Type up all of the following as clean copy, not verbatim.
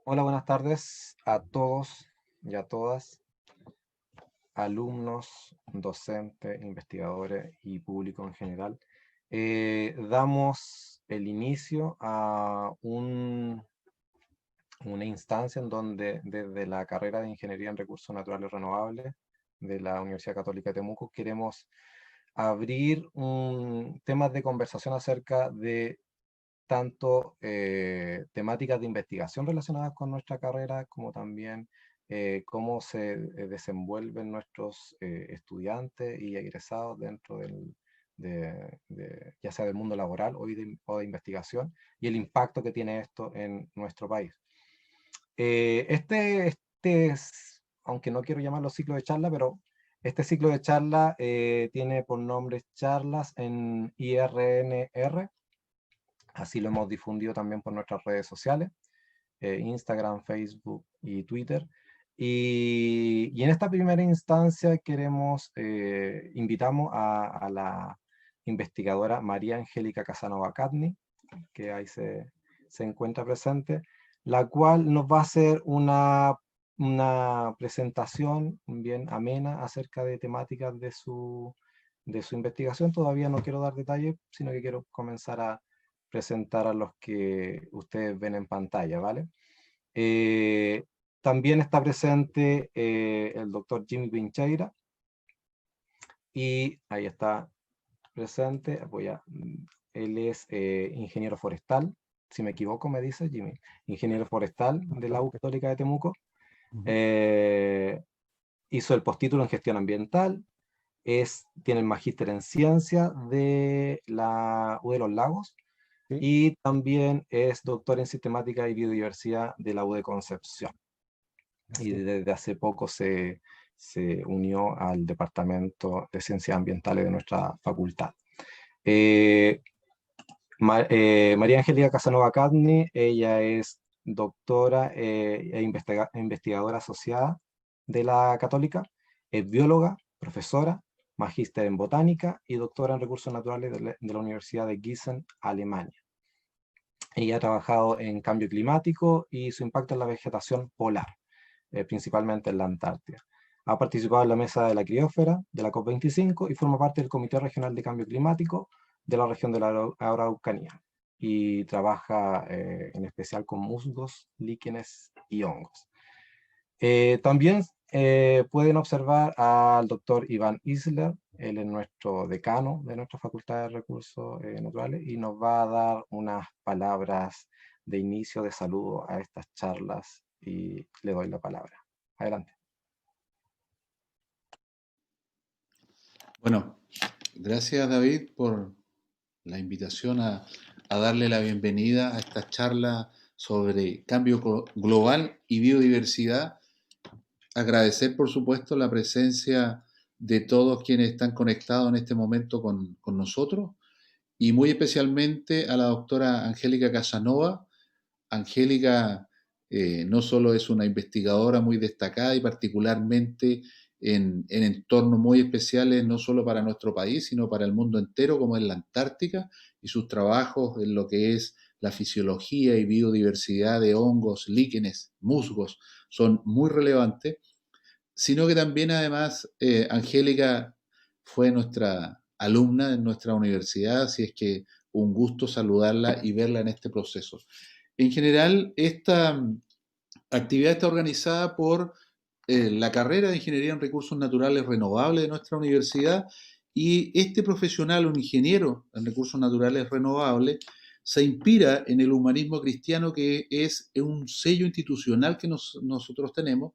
Hola, buenas tardes a todos y a todas, alumnos, docentes, investigadores y público en general. Damos el inicio a una instancia en donde desde la carrera de Ingeniería en Recursos Naturales Renovables de la Universidad Católica de Temuco queremos abrir temas de conversación acerca de tanto temáticas de investigación relacionadas con nuestra carrera, como también cómo se desenvuelven nuestros estudiantes y egresados dentro ya sea del mundo laboral o de investigación, y el impacto que tiene esto en nuestro país. Aunque no quiero llamarlo ciclo de charla, pero este ciclo de charla tiene por nombre Charlas en IRNR. Así lo hemos difundido también por nuestras redes sociales, Instagram, Facebook y Twitter. Y en esta primera instancia invitamos a la investigadora María Angélica Casanova Catni, que ahí se encuentra presente, la cual nos va a hacer una presentación bien amena acerca de temáticas de su investigación. Todavía no quiero dar detalles, sino que quiero comenzar a presentar a los que ustedes ven en pantalla, ¿vale? Eh, También está presente el doctor Jimmy Pincheira, y ahí está presente. Él es ingeniero forestal, si me equivoco me dice Jimmy, ingeniero forestal de la U Católica de Temuco. Ujú. Eh, Hizo el postítulo en gestión ambiental, tiene el magíster en ciencia de la U de los Lagos, Sí. y también es doctor en sistemática y biodiversidad de la U de Concepción. Y Así es. desde hace poco se unió al Departamento de Ciencias Ambientales de nuestra facultad. Eh, María Angélica Casanova Cadni, ella es doctora investigadora asociada de la Católica, es bióloga, profesora, magíster en botánica y doctora en recursos naturales de la Universidad de Gießen, Alemania. Ella ha trabajado en cambio climático y su impacto en la vegetación polar, principalmente en la Antártida. Ha participado en la mesa de la criósfera de la COP25 y forma parte del Comité Regional de Cambio Climático de la región de la Araucanía. Y trabaja en especial con musgos, líquenes y hongos. También pueden observar al doctor Iván Isler. Él es nuestro decano de nuestra Facultad de Recursos Naturales, y nos va a dar unas palabras de inicio, de saludo a estas charlas, y le doy la palabra. Adelante. Bueno, gracias David por la invitación a darle la bienvenida a esta charla sobre cambio global y biodiversidad. Agradecer, por supuesto, la presencia de todos quienes están conectados en este momento con nosotros y muy especialmente a la doctora Angélica Casanova. Angélica no solo es una investigadora muy destacada y particularmente en entornos muy especiales, no solo para nuestro país, sino para el mundo entero, como es la Antártica, y sus trabajos en lo que es la fisiología y biodiversidad de hongos, líquenes, musgos, son muy relevantes, sino que también además Angélica fue nuestra alumna en nuestra universidad, así es que un gusto saludarla y verla en este proceso. En general, esta actividad está organizada por la carrera de Ingeniería en Recursos Naturales Renovables de nuestra universidad, y este profesional, un ingeniero en recursos naturales renovables, se inspira en el humanismo cristiano, que es un sello institucional que nosotros tenemos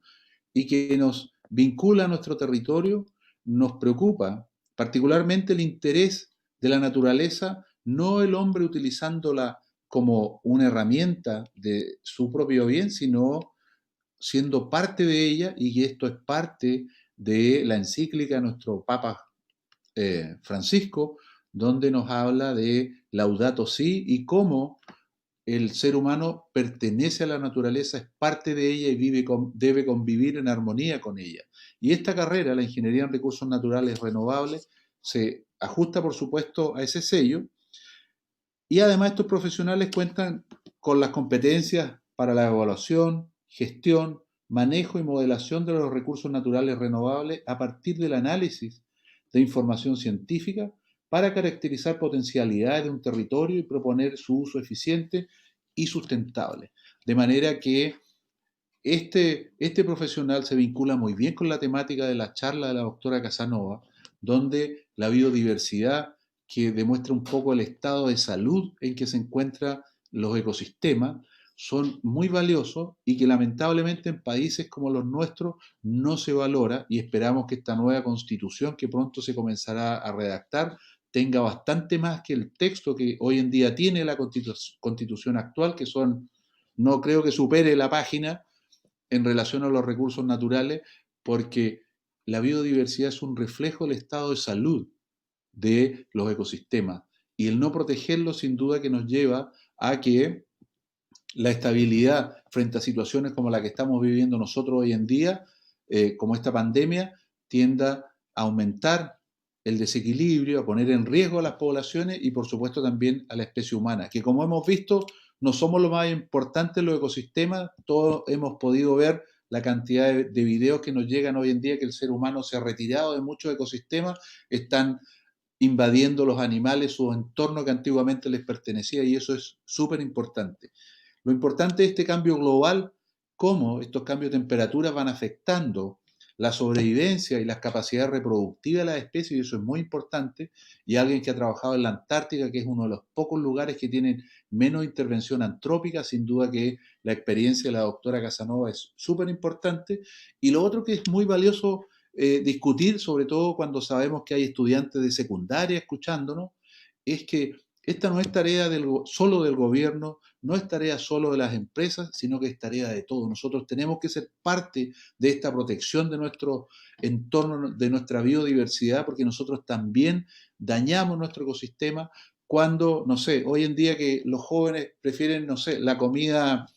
y que nos vincula a nuestro territorio. Nos preocupa particularmente el interés de la naturaleza, no el hombre utilizándola como una herramienta de su propio bien, sino siendo parte de ella, y esto es parte de la encíclica de nuestro Papa Francisco, donde nos habla de Laudato Si y cómo el ser humano pertenece a la naturaleza, es parte de ella y debe convivir en armonía con ella. Y esta carrera, la Ingeniería en Recursos Naturales Renovables, se ajusta, por supuesto, a ese sello, y además estos profesionales cuentan con las competencias para la evaluación, gestión, manejo y modelación de los recursos naturales renovables a partir del análisis de información científica para caracterizar potencialidades de un territorio y proponer su uso eficiente y sustentable. De manera que este profesional se vincula muy bien con la temática de la charla de la doctora Casanova, donde la biodiversidad, que demuestra un poco el estado de salud en que se encuentran los ecosistemas, son muy valiosos y que lamentablemente en países como los nuestros no se valora, y esperamos que esta nueva constitución que pronto se comenzará a redactar tenga bastante más que el texto que hoy en día tiene la constitución actual, que son, no creo que supere la página en relación a los recursos naturales, porque la biodiversidad es un reflejo del estado de salud de los ecosistemas, y el no protegerlos sin duda que nos lleva a que la estabilidad frente a situaciones como la que estamos viviendo nosotros hoy en día, como esta pandemia, tienda a aumentar el desequilibrio, a poner en riesgo a las poblaciones y por supuesto también a la especie humana, que como hemos visto no somos lo más importante en los ecosistemas. Todos hemos podido ver la cantidad de videos que nos llegan hoy en día, que el ser humano se ha retirado de muchos ecosistemas, están invadiendo los animales su entorno que antiguamente les pertenecía, y eso es súper importante. Lo importante es este cambio global, cómo estos cambios de temperatura van afectando la sobrevivencia y las capacidades reproductivas de las especies, y eso es muy importante. Y alguien que ha trabajado en la Antártica, que es uno de los pocos lugares que tienen menos intervención antrópica, sin duda que la experiencia de la doctora Casanova es súper importante. Y lo otro que es muy valioso discutir, sobre todo cuando sabemos que hay estudiantes de secundaria escuchándonos, es que esta no es tarea solo del gobierno, no es tarea solo de las empresas, sino que es tarea de todos. Nosotros tenemos que ser parte de esta protección de nuestro entorno, de nuestra biodiversidad, porque nosotros también dañamos nuestro ecosistema cuando, no sé, hoy en día que los jóvenes prefieren, no sé, la comida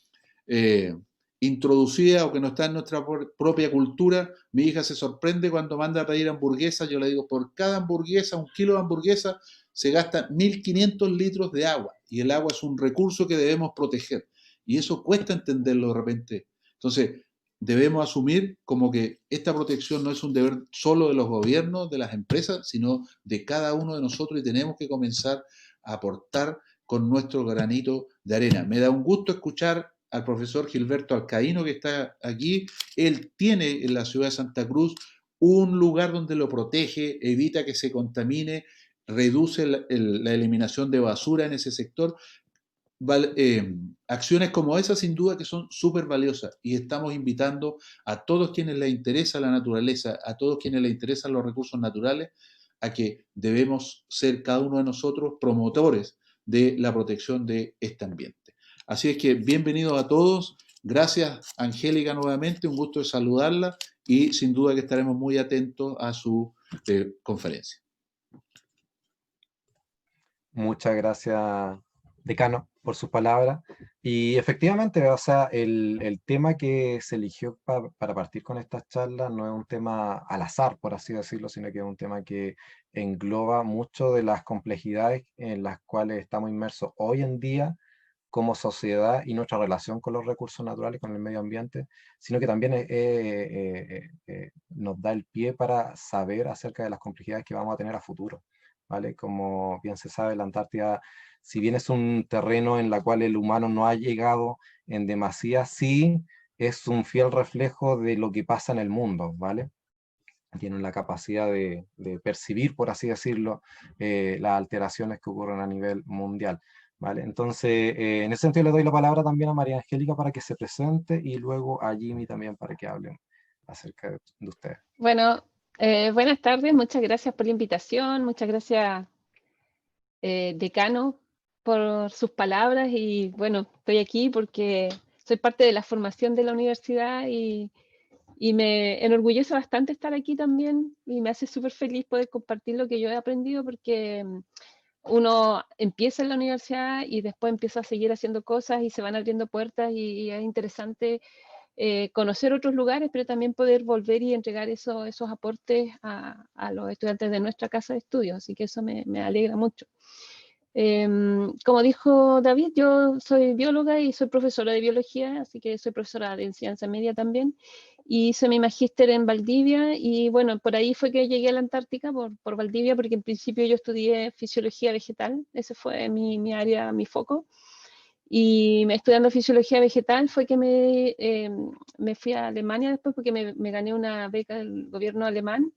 eh, introducida o que no está en nuestra propia cultura. Mi hija se sorprende cuando manda a pedir hamburguesas. Yo le digo, por cada hamburguesa, 1 kilo de hamburguesa, se gasta 1.500 litros de agua, y el agua es un recurso que debemos proteger, y eso cuesta entenderlo de repente. Entonces, debemos asumir como que esta protección no es un deber solo de los gobiernos, de las empresas, sino de cada uno de nosotros, y tenemos que comenzar a aportar con nuestro granito de arena. Me da un gusto escuchar al profesor Gilberto Alcaíno, que está aquí. Él tiene en la ciudad de Santa Cruz un lugar donde lo protege, evita que se contamine, reduce la eliminación de basura en ese sector. Acciones como esas sin duda que son súper valiosas, y estamos invitando a todos quienes les interesa la naturaleza, a todos quienes les interesan los recursos naturales, a que debemos ser cada uno de nosotros promotores de la protección de este ambiente. Así es que bienvenidos a todos. Gracias, Angélica, nuevamente, un gusto de saludarla, y sin duda que estaremos muy atentos a su conferencia. Muchas gracias, decano, por sus palabras. Y efectivamente, o sea, el tema que se eligió para partir con estas charlas no es un tema al azar, por así decirlo, sino que es un tema que engloba mucho de las complejidades en las cuales estamos inmersos hoy en día como sociedad y nuestra relación con los recursos naturales, con el medio ambiente, sino que también nos da el pie para saber acerca de las complejidades que vamos a tener a futuro, ¿vale? Como bien se sabe, la Antártida, si bien es un terreno en el cual el humano no ha llegado en demasía, sí es un fiel reflejo de lo que pasa en el mundo, ¿vale? Tienen la capacidad de percibir, por así decirlo, las alteraciones que ocurren a nivel mundial. ¿Vale? Entonces, en ese sentido le doy la palabra también a María Angélica para que se presente, y luego a Jimmy también para que hablen acerca de ustedes. Bueno, buenas tardes, muchas gracias por la invitación, muchas gracias, decano, por sus palabras. Y bueno, estoy aquí porque soy parte de la formación de la universidad, y me enorgullece bastante estar aquí también, y me hace súper feliz poder compartir lo que yo he aprendido, porque uno empieza en la universidad y después empieza a seguir haciendo cosas y se van abriendo puertas, y es interesante conocer otros lugares, pero también poder volver y entregar esos aportes a los estudiantes de nuestra casa de estudios. Así que eso me alegra mucho. Como dijo David, yo soy bióloga y soy profesora de biología, así que soy profesora de enseñanza media también. Y hice mi magíster en Valdivia y bueno, por ahí fue que llegué a la Antártica, por Valdivia, porque en principio yo estudié fisiología vegetal, ese fue mi área, mi foco. Y estudiando fisiología vegetal fue que me fui a Alemania después porque me gané una beca del gobierno alemán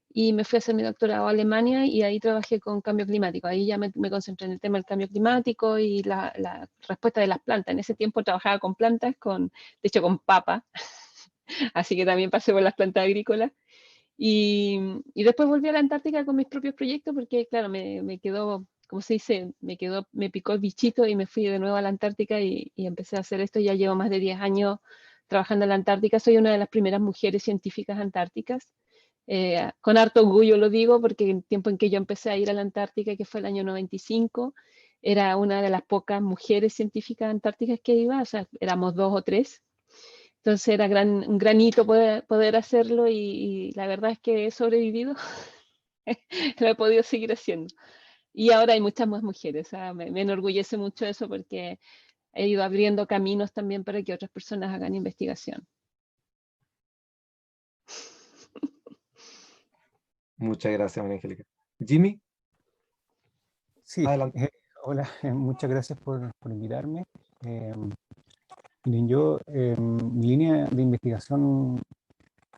y me fui a hacer mi doctorado a Alemania y ahí trabajé con cambio climático. Ahí ya me concentré en el tema del cambio climático y la respuesta de las plantas. En ese tiempo trabajaba con plantas, de hecho con papa, así que también pasé por las plantas agrícolas. Y después volví a la Antártica con mis propios proyectos porque, claro, me quedó, como se dice, me picó el bichito y me fui de nuevo a la Antártica y empecé a hacer esto. Ya llevo más de 10 años trabajando en la Antártica. Soy una de las primeras mujeres científicas antárticas. Con harto orgullo lo digo porque el tiempo en que yo empecé a ir a la Antártica, que fue el año 95, era una de las pocas mujeres científicas antárticas que iba, o sea, éramos 2 o 3. Entonces era un gran hito poder hacerlo y la verdad es que he sobrevivido, lo he podido seguir haciendo. Y ahora hay muchas más mujeres, o sea, me enorgullece mucho eso porque he ido abriendo caminos también para que otras personas hagan investigación. Muchas gracias, María Angélica. Jimmy, Sí, adelante. hola, muchas gracias por invitarme. Miren, yo, mi línea de investigación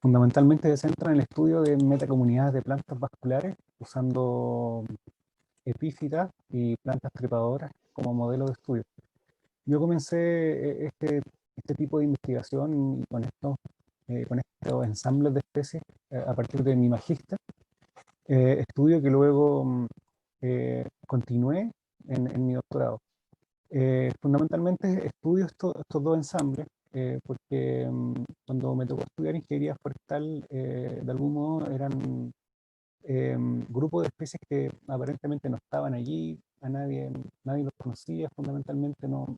fundamentalmente se centra en el estudio de metacomunidades de plantas vasculares usando epífitas y plantas trepadoras como modelo de estudio. Yo comencé este tipo de investigación y con estos ensambles de especies a partir de mi magíster, estudio que luego continué en mi doctorado. Fundamentalmente estudio estos dos ensambles porque cuando me tocó estudiar ingeniería forestal, de algún modo eran grupos de especies que aparentemente no estaban allí, nadie los conocía, fundamentalmente no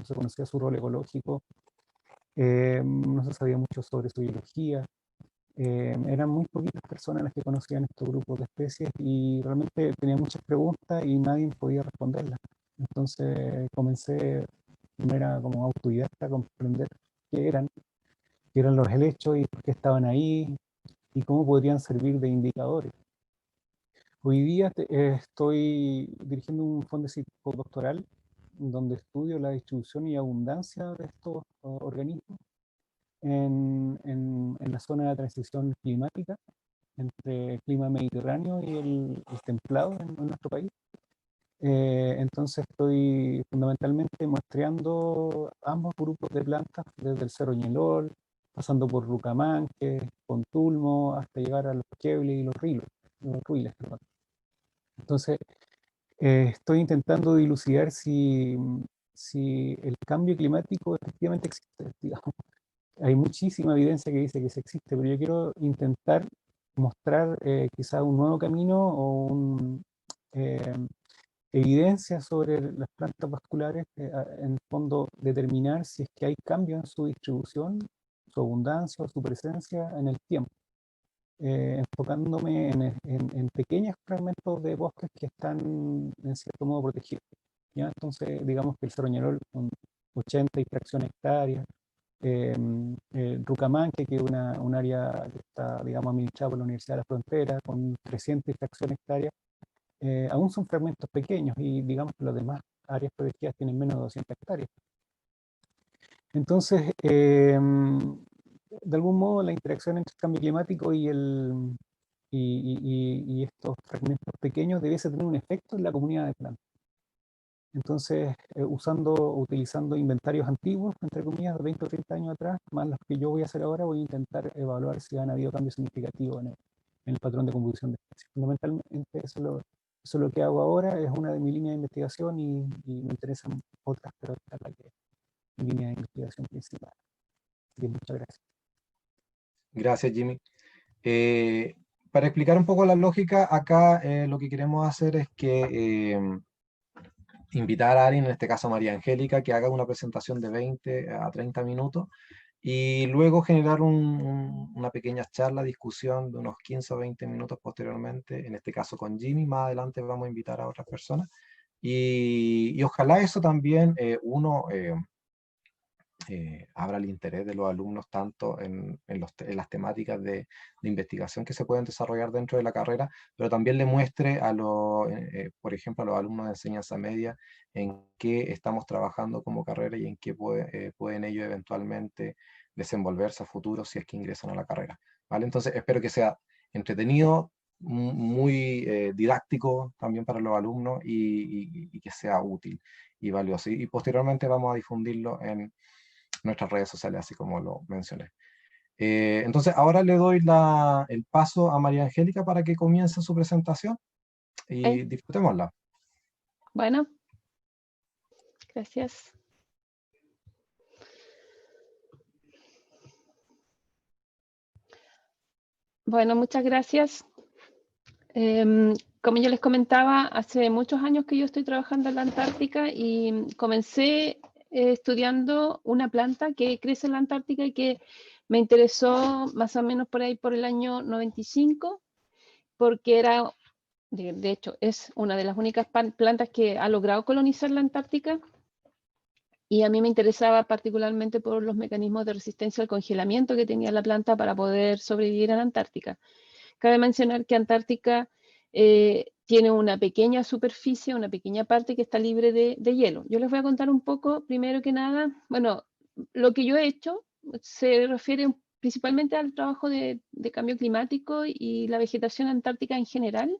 se conocía su rol ecológico, no se sabía mucho sobre su biología. Eran muy poquitas personas las que conocían estos grupos de especies y realmente tenía muchas preguntas y nadie podía responderlas. Entonces comencé de manera como autodidacta a comprender qué eran los helechos y por qué estaban ahí y cómo podrían servir de indicadores. Hoy día estoy dirigiendo un fondo postdoctoral donde estudio la distribución y abundancia de estos organismos en la zona de transición climática entre el clima mediterráneo y el templado en nuestro país. Entonces estoy fundamentalmente muestreando ambos grupos de plantas, desde el Cerro Ñelol, pasando por Rucamanque, Contulmo, hasta llegar a los Keulies y los Ruiles. Perdón. Entonces estoy intentando dilucidar si el cambio climático efectivamente existe, digamos. Hay muchísima evidencia que dice que sí existe, pero yo quiero intentar mostrar quizá un nuevo camino o eh, evidencia sobre las plantas vasculares, en el fondo determinar si es que hay cambios en su distribución, su abundancia o su presencia en el tiempo, enfocándome en pequeños fragmentos de bosques que están en cierto modo protegidos. ¿Ya? Entonces, digamos que el Cerro Ñelol con 80 y fracción hectáreas, Rucamanque, que es un área que está, digamos, administrada por la Universidad de la Frontera, con 300 y fracción hectáreas, aún son fragmentos pequeños y digamos que las demás áreas protegidas tienen menos de 200 hectáreas. Entonces, de algún modo, la interacción entre el cambio climático y estos fragmentos pequeños debiese tener un efecto en la comunidad de plantas. Entonces, utilizando inventarios antiguos, entre comillas, de 20 o 30 años atrás, más los que yo voy a hacer ahora, voy a intentar evaluar si han habido cambios significativos en el patrón de composición de especies. Fundamentalmente, eso es lo que hago ahora, es una de mis líneas de investigación y me interesan otras, pero esta es la que es mi línea de investigación principal. Así que muchas gracias. Gracias, Jimmy. Para explicar un poco la lógica, acá lo que queremos hacer es que invitar a alguien, en este caso a María Angélica, que haga una presentación de 20 a 30 minutos y luego generar una pequeña charla, discusión de unos 15 o 20 minutos posteriormente, en este caso con Jimmy. Más adelante vamos a invitar a otras personas, y ojalá eso también abra el interés de los alumnos tanto en las temáticas de investigación que se pueden desarrollar dentro de la carrera, pero también le muestre por ejemplo, a los alumnos de enseñanza media en qué estamos trabajando como carrera y en qué pueden ellos eventualmente desenvolverse a futuro si es que ingresan a la carrera, ¿vale? Entonces espero que sea entretenido, muy didáctico también para los alumnos, y que sea útil y valioso. Y posteriormente vamos a difundirlo en nuestras redes sociales, así como lo mencioné. Entonces, ahora le doy el paso a María Angélica para que comience su presentación y disfrutémosla. Bueno, gracias. Bueno, muchas gracias. Como yo les comentaba, hace muchos años que yo estoy trabajando en la Antártica y comencé estudiando una planta que crece en la Antártica y que me interesó más o menos por ahí por el año 95, porque era, de hecho, es una de las únicas plantas que ha logrado colonizar la Antártica, y a mí me interesaba particularmente por los mecanismos de resistencia al congelamiento que tenía la planta para poder sobrevivir en la Antártica. Cabe mencionar que Antártica tiene una pequeña superficie, una pequeña parte que está libre de hielo. Yo les voy a contar un poco, primero que nada, bueno, lo que yo he hecho se refiere principalmente al trabajo de cambio climático y la vegetación antártica en general.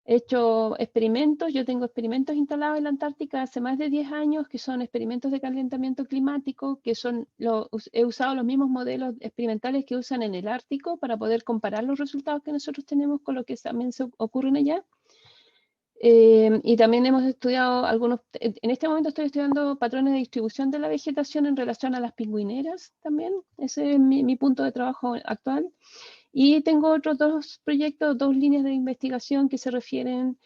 He hecho experimentos, yo tengo experimentos instalados en la Antártica hace más de 10 años, que son experimentos de calentamiento climático, que he usado los mismos modelos experimentales que usan en el Ártico para poder comparar los resultados que nosotros tenemos con lo que también ocurren allá. Y también hemos estudiado en este momento estoy estudiando patrones de distribución de la vegetación en relación a las pingüineras también. Ese es mi punto de trabajo actual. Y tengo otros dos proyectos, dos líneas de investigación que se refieren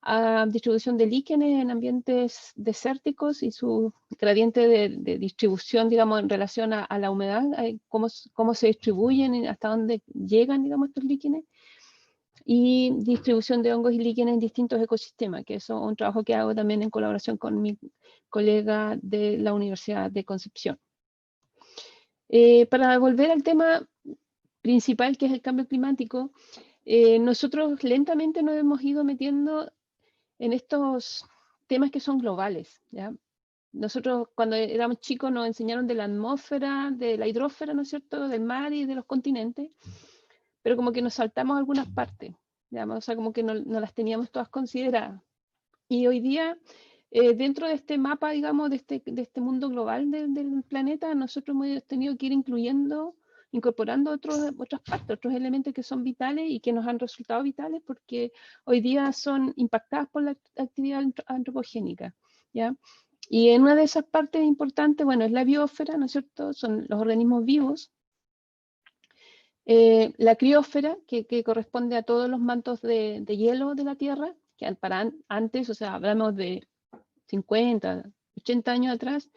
a distribución de líquenes en ambientes desérticos y su gradiente de distribución, digamos, en relación a la humedad, cómo se distribuyen y hasta dónde llegan, digamos, estos líquenes. Y distribución de hongos y líquenes en distintos ecosistemas, que eso es un trabajo que hago también en colaboración con mi colega de la Universidad de Concepción. Para volver al tema principal, que es el cambio climático, nosotros lentamente nos hemos ido metiendo en estos temas que son globales, ¿ya? Nosotros cuando éramos chicos nos enseñaron de la atmósfera, de la hidrósfera, ¿no es cierto?, del mar y de los continentes, pero como que nos saltamos algunas partes, ¿ya? O sea, como que no las teníamos todas consideradas. Y hoy día, dentro de este mapa, digamos, de este mundo global del planeta, nosotros hemos tenido que ir incorporando otras partes, otros elementos que son vitales y que nos han resultado vitales porque hoy día son impactadas por la actividad antropogénica, ¿ya? Y en una de esas partes importantes, bueno, es la biosfera, ¿no es cierto? Son los organismos vivos. La criósfera, que corresponde a todos los mantos de hielo de la Tierra, que para antes, o sea, hablamos de 50, 80 años atrás,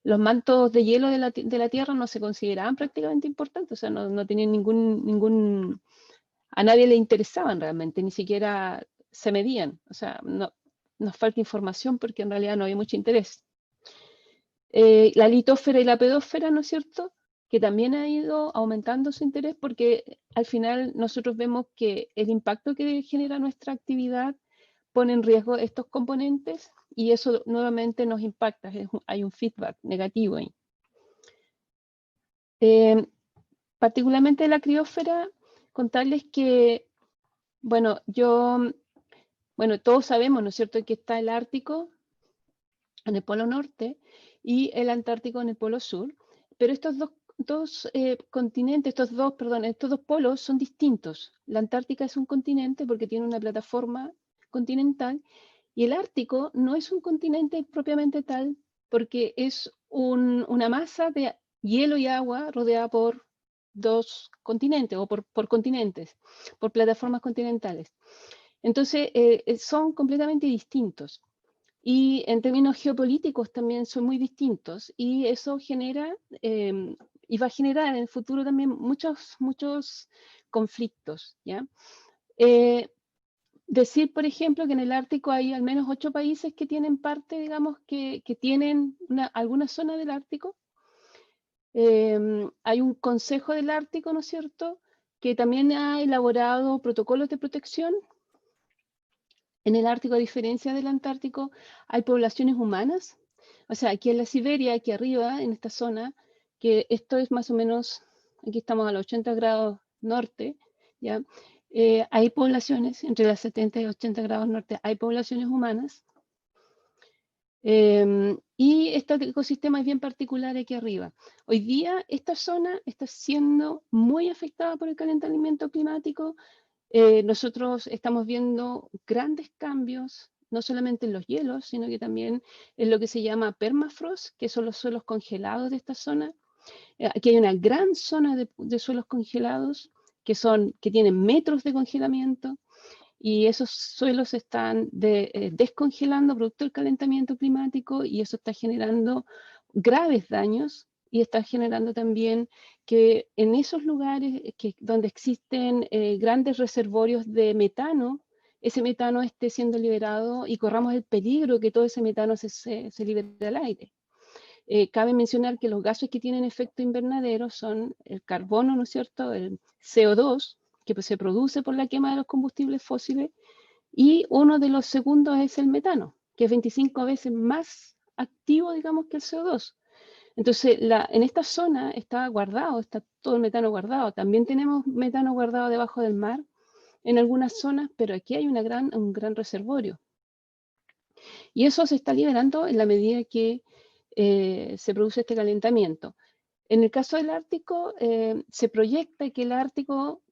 los mantos de hielo de la Tierra no se consideraban prácticamente importantes, o sea, no tenían a nadie le interesaban realmente, ni siquiera se medían, o sea, nos falta información porque en realidad no había mucho interés. La litósfera y la pedósfera, ¿no es cierto?, que también ha ido aumentando su interés porque al final nosotros vemos que el impacto que genera nuestra actividad pone en riesgo estos componentes y eso nuevamente nos impacta, hay un feedback negativo ahí. Particularmente la criósfera, contarles que, bueno, todos sabemos, ¿no es cierto?, que está el Ártico en el Polo Norte y el Antártico en el Polo Sur, pero estos dos continentes, estos dos polos son distintos. La Antártica es un continente porque tiene una plataforma continental y el Ártico no es un continente propiamente tal porque es una masa de hielo y agua rodeada por dos continentes o por continentes, por plataformas continentales. Entonces, son completamente distintos. y en términos geopolíticos también son muy distintos, y eso genera, y va a generar en el futuro también muchos conflictos, ¿ya? Decir, por ejemplo, que en el Ártico hay al menos 8 países que tienen parte, digamos, que tienen alguna zona del Ártico. Hay un Consejo del Ártico, ¿no es cierto?, que también ha elaborado protocolos de protección. En el Ártico, a diferencia del Antártico, hay poblaciones humanas. O sea, aquí en la Siberia, aquí arriba, en esta zona, que esto es más o menos, aquí estamos a los 80 grados norte, ¿ya? Hay poblaciones, entre las 70 y 80 grados norte, hay poblaciones humanas. Y este ecosistema es bien particular aquí arriba. Hoy día esta zona está siendo muy afectada por el calentamiento climático. Nosotros estamos viendo grandes cambios, no solamente en los hielos, sino que también en lo que se llama permafrost, que son los suelos congelados de esta zona. Aquí hay una gran zona de suelos congelados que tienen metros de congelamiento, y esos suelos se están descongelando producto del calentamiento climático, y eso está generando graves daños, y está generando también que en esos lugares donde existen grandes reservorios de metano, ese metano esté siendo liberado y corramos el peligro que todo ese metano se libere al aire. Cabe mencionar que los gases que tienen efecto invernadero son el carbono, ¿no es cierto?, el CO2, que pues se produce por la quema de los combustibles fósiles, y uno de los segundos es el metano, que es 25 veces más activo, digamos, que el CO2. Entonces, en esta zona está guardado, está todo el metano guardado. También tenemos metano guardado debajo del mar en algunas zonas, pero aquí hay un gran reservorio. Y eso se está liberando en la medida que se produce este calentamiento. En el caso del Ártico, se proyecta que el Ártico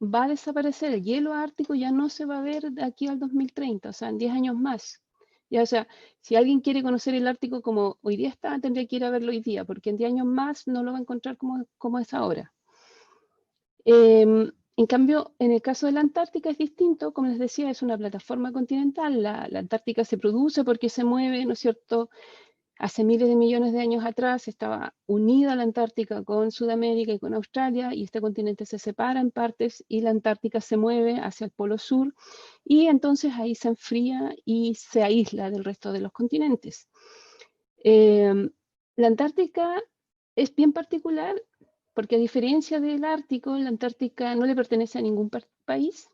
va a desaparecer, el hielo ártico ya no se va a ver de aquí al 2030, o sea, en 10 años más. Ya, o sea, si alguien quiere conocer el Ártico como hoy día está, tendría que ir a verlo hoy día, porque en 10 años más no lo va a encontrar como es ahora. En cambio, en el caso de la Antártica es distinto, como les decía, es una plataforma continental, la Antártica se produce porque se mueve, ¿no es cierto? Hace miles de millones de años atrás estaba unida la Antártica con Sudamérica y con Australia, y este continente se separa en partes y la Antártica se mueve hacia el polo sur, y entonces ahí se enfría y se aísla del resto de los continentes. La Antártica es bien particular porque, a diferencia del Ártico, la Antártica no le pertenece a ningún país.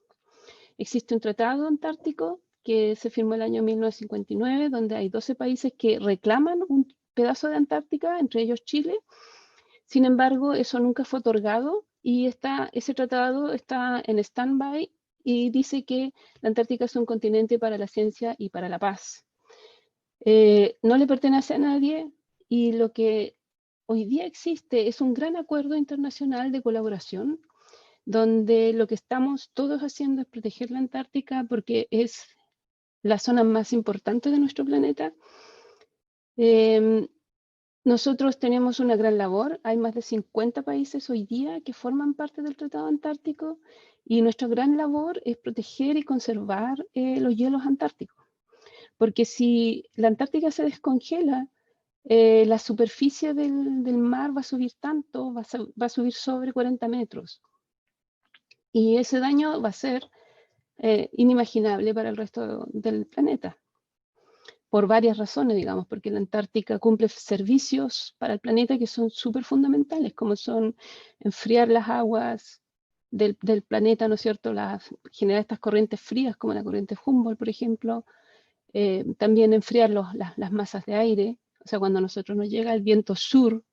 Existe un tratado antártico que se firmó el año 1959, donde hay 12 países que reclaman un pedazo de Antártica, entre ellos Chile. Sin embargo, eso nunca fue otorgado, y ese tratado está en stand-by y dice que la Antártica es un continente para la ciencia y para la paz. No le pertenece a nadie, y lo que hoy día existe es un gran acuerdo internacional de colaboración, donde lo que estamos todos haciendo es proteger la Antártica porque es la zona más importante de nuestro planeta. Nosotros tenemos una gran labor, hay más de 50 países hoy día que forman parte del Tratado Antártico, y nuestra gran labor es proteger y conservar los hielos antárticos. Porque si la Antártica se descongela, la superficie del mar va a subir tanto, va a subir sobre 40 metros. Y ese daño va a ser inimaginable para el resto del planeta, por varias razones, digamos, porque la Antártica cumple servicios para el planeta que son súper fundamentales, como son enfriar las aguas del planeta, ¿no es cierto?, generar estas corrientes frías, como la corriente Humboldt, por ejemplo, también enfriar las masas de aire. O sea, cuando a nosotros nos llega el viento sur,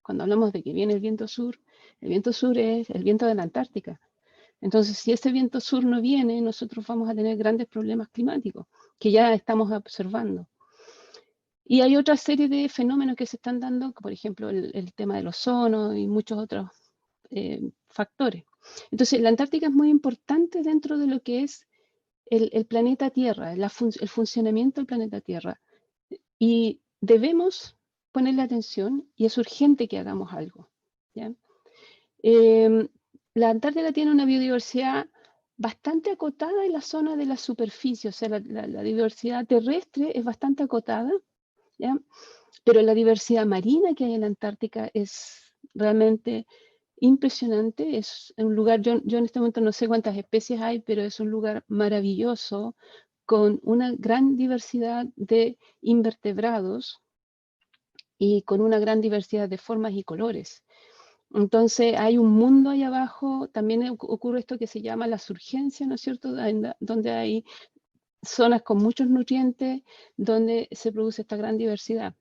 cuando hablamos de que viene el viento sur es el viento de la Antártica. Entonces, si ese viento sur no viene, nosotros vamos a tener grandes problemas climáticos que ya estamos observando. Y hay otra serie de fenómenos que se están dando, por ejemplo, el tema del ozono y muchos otros factores. Entonces, la Antártica es muy importante dentro de lo que es el planeta Tierra, el funcionamiento del planeta Tierra. Y debemos ponerle atención, y es urgente que hagamos algo, ¿ya? La Antártica tiene una biodiversidad bastante acotada en la zona de la superficie, o sea, la diversidad terrestre es bastante acotada, ¿ya? Pero la diversidad marina que hay en la Antártica es realmente impresionante. Es un lugar, yo en este momento no sé cuántas especies hay, pero es un lugar maravilloso con una gran diversidad de invertebrados y con una gran diversidad de formas y colores. Entonces hay un mundo ahí abajo, también ocurre esto que se llama la surgencia, ¿no es cierto? Donde hay zonas con muchos nutrientes, donde se produce esta gran diversidad.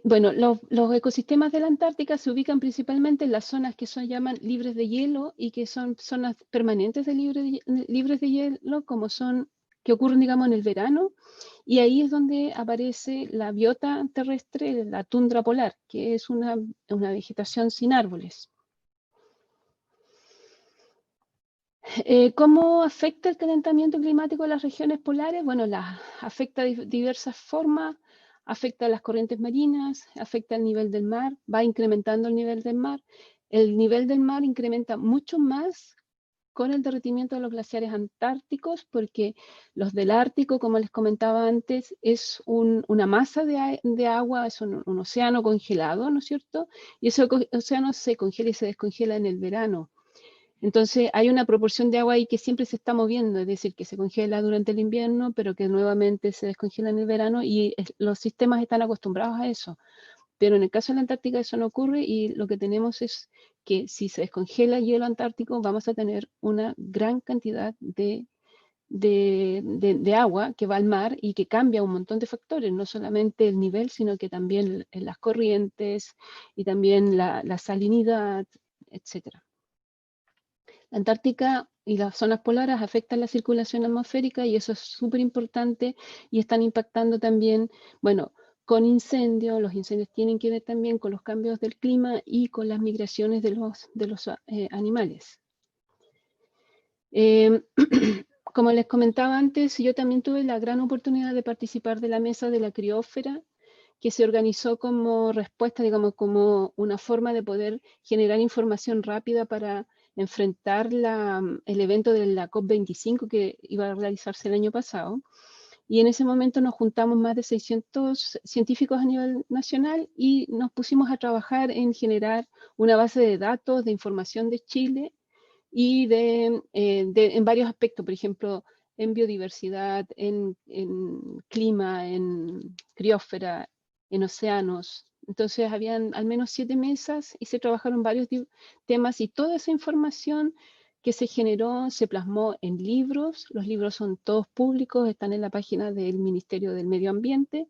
Bueno, los ecosistemas de la Antártica se ubican principalmente en las zonas que son llaman libres de hielo y que son zonas permanentes de libres de hielo, como son, que ocurren, digamos, en el verano, y ahí es donde aparece la biota terrestre, la tundra polar, que es una vegetación sin árboles. ¿Cómo afecta el calentamiento climático a las regiones polares? Bueno, las afecta de diversas formas, afecta a las corrientes marinas, afecta el nivel del mar, va incrementando el nivel del mar. El nivel del mar incrementa mucho más con el derretimiento de los glaciares antárticos, porque los del Ártico, como les comentaba antes, es una masa de agua, es un océano congelado, ¿no es cierto? Y ese océano se congela y se descongela en el verano. Entonces hay una proporción de agua ahí que siempre se está moviendo, es decir, que se congela durante el invierno, pero que nuevamente se descongela en el verano y los sistemas están acostumbrados a eso. Pero en el caso de la Antártica eso no ocurre y lo que tenemos es que si se descongela el hielo antártico vamos a tener una gran cantidad de agua que va al mar y que cambia un montón de factores, no solamente el nivel, sino que también las corrientes y también la salinidad, etcétera. La Antártica y las zonas polares afectan la circulación atmosférica y eso es súper importante y están impactando también, bueno, con incendios. Los incendios tienen que ver también con los cambios del clima y con las migraciones de los animales. Como les comentaba antes, yo también tuve la gran oportunidad de participar de la mesa de la criósfera, que se organizó como respuesta, digamos, como una forma de poder generar información rápida para enfrentar el evento de la COP25 que iba a realizarse el año pasado. Y en ese momento nos juntamos más de 600 científicos a nivel nacional y nos pusimos a trabajar en generar una base de datos de información de Chile y en varios aspectos, por ejemplo, en biodiversidad, en clima, en criósfera, en océanos. Entonces habían al menos 7 mesas y se trabajaron varios temas y toda esa información que se generó se plasmó en libros. Los libros son todos públicos, están en la página del Ministerio del Medio Ambiente,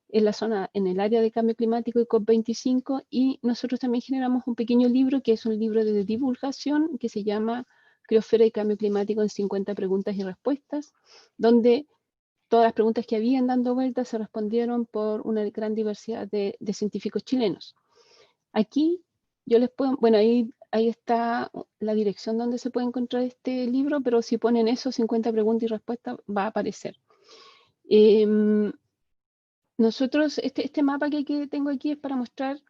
en la zona, en el área de cambio climático y COP25, y nosotros también generamos un pequeño libro que es un libro de divulgación que se llama Criosfera y Cambio Climático en 50 preguntas y respuestas, donde todas las preguntas que habían dando vueltas se respondieron por una gran diversidad de científicos chilenos. Aquí yo les puedo, bueno, ahí está la dirección donde se puede encontrar este libro, pero si ponen eso, 50 preguntas y respuestas, va a aparecer. Nosotros, este mapa que tengo aquí es para mostrar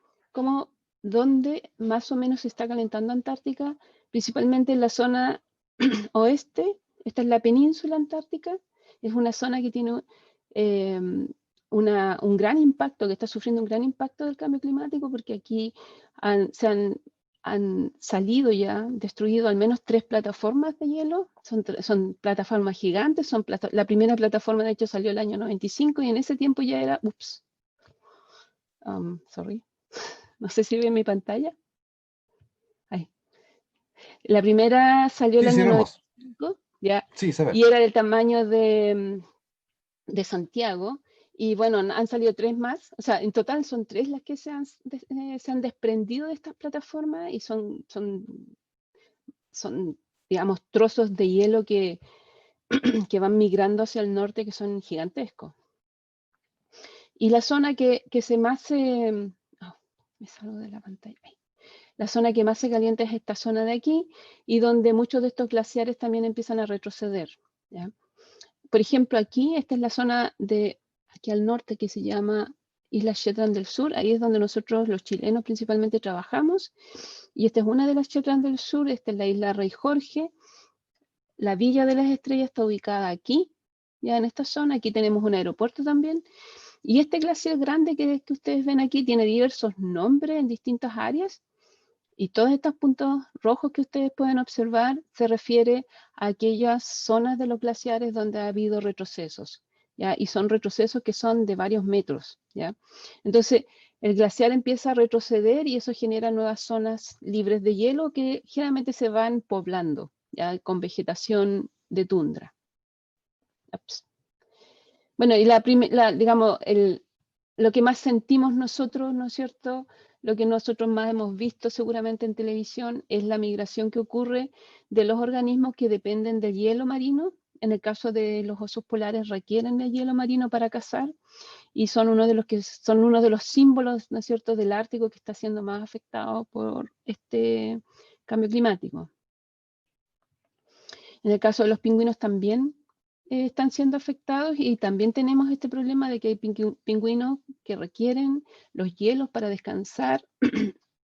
dónde más o menos se está calentando Antártica, principalmente en la zona oeste. Esta es la península antártica, es una zona que tiene un gran impacto, que está sufriendo un gran impacto del cambio climático, porque aquí se han salido ya, destruido al menos 3 plataformas de hielo. Son plataformas gigantes, la primera plataforma de hecho salió el año 95 y en ese tiempo ya era, sorry, no sé si ve mi pantalla. Ahí. La primera salió el año 95, ya, Sí, se ve. y era del tamaño de Santiago. Y bueno, han salido 3 más, o sea, en total son 3 las que se han desprendido de estas plataformas y son, digamos, trozos de hielo que van migrando hacia el norte, que son gigantescos. Y la zona que más me salgo de la pantalla. La zona que más se calienta es esta zona de aquí y donde muchos de estos glaciares también empiezan a retroceder, ¿ya? Por ejemplo, aquí, esta es la zona de aquí al norte que se llama Islas Shetland del Sur. Ahí es donde nosotros, los chilenos, principalmente trabajamos. Y esta es una de las Shetland del Sur. Esta es la isla Rey Jorge. La Villa de las Estrellas está ubicada aquí, ya en esta zona. Aquí tenemos un aeropuerto también. Y este glaciar grande que ustedes ven aquí tiene diversos nombres en distintas áreas. Y todos estos puntos rojos que ustedes pueden observar se refiere a aquellas zonas de los glaciares donde ha habido retrocesos, ¿ya? Y son retrocesos que son de varios metros, ¿ya? Entonces, el glaciar empieza a retroceder y eso genera nuevas zonas libres de hielo que generalmente se van poblando, ¿ya? Con vegetación de tundra. Ups. Bueno, y digamos, lo que más sentimos nosotros, ¿no es cierto?, lo que nosotros más hemos visto seguramente en televisión es la migración que ocurre de los organismos que dependen del hielo marino. En el caso de los osos polares requieren el hielo marino para cazar y son uno de los símbolos, ¿no es cierto?, del Ártico que está siendo más afectado por este cambio climático. En el caso de los pingüinos también están siendo afectados y también tenemos este problema de que hay pingüinos que requieren los hielos para descansar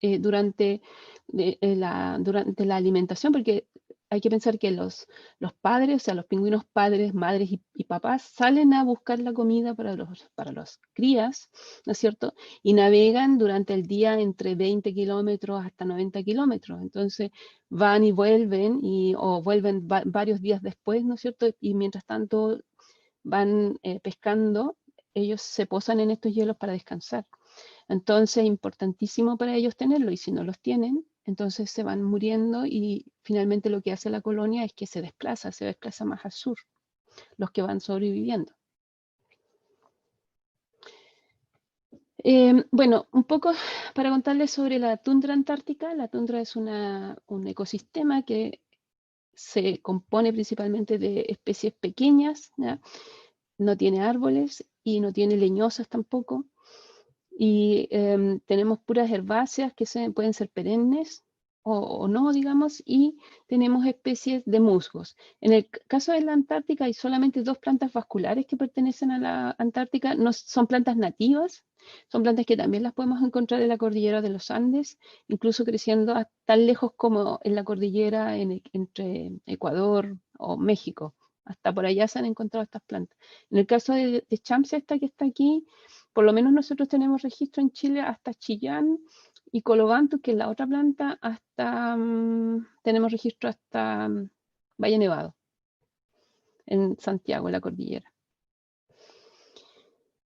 durante la alimentación, porque hay que pensar que los padres, o sea, los pingüinos padres, madres y papás salen a buscar la comida para los crías, ¿no es cierto? Y navegan durante el día entre 20 kilómetros hasta 90 kilómetros. Entonces van y vuelven o vuelven varios días después, ¿no es cierto? Y mientras tanto van pescando, ellos se posan en estos hielos para descansar. Entonces es importantísimo para ellos tenerlo y si no los tienen, entonces se van muriendo y finalmente lo que hace la colonia es que se desplaza más al sur, los que van sobreviviendo. Bueno, un poco para contarles sobre la tundra antártica. La tundra es un ecosistema que se compone principalmente de especies pequeñas, ¿ya? No tiene árboles y no tiene leñosas tampoco. Y tenemos puras herbáceas que pueden ser perennes o no, digamos, y tenemos especies de musgos. En el caso de la Antártica hay solamente 2 plantas vasculares que pertenecen a la Antártica. No son plantas nativas, son plantas que también las podemos encontrar en la cordillera de los Andes, incluso creciendo tan lejos como en la cordillera entre Ecuador o México. Hasta por allá se han encontrado estas plantas. En el caso de Champsia, esta que está aquí, por lo menos nosotros tenemos registro en Chile hasta Chillán y Colobanto, que es la otra planta, hasta tenemos registro hasta Valle Nevado, en Santiago, en la cordillera.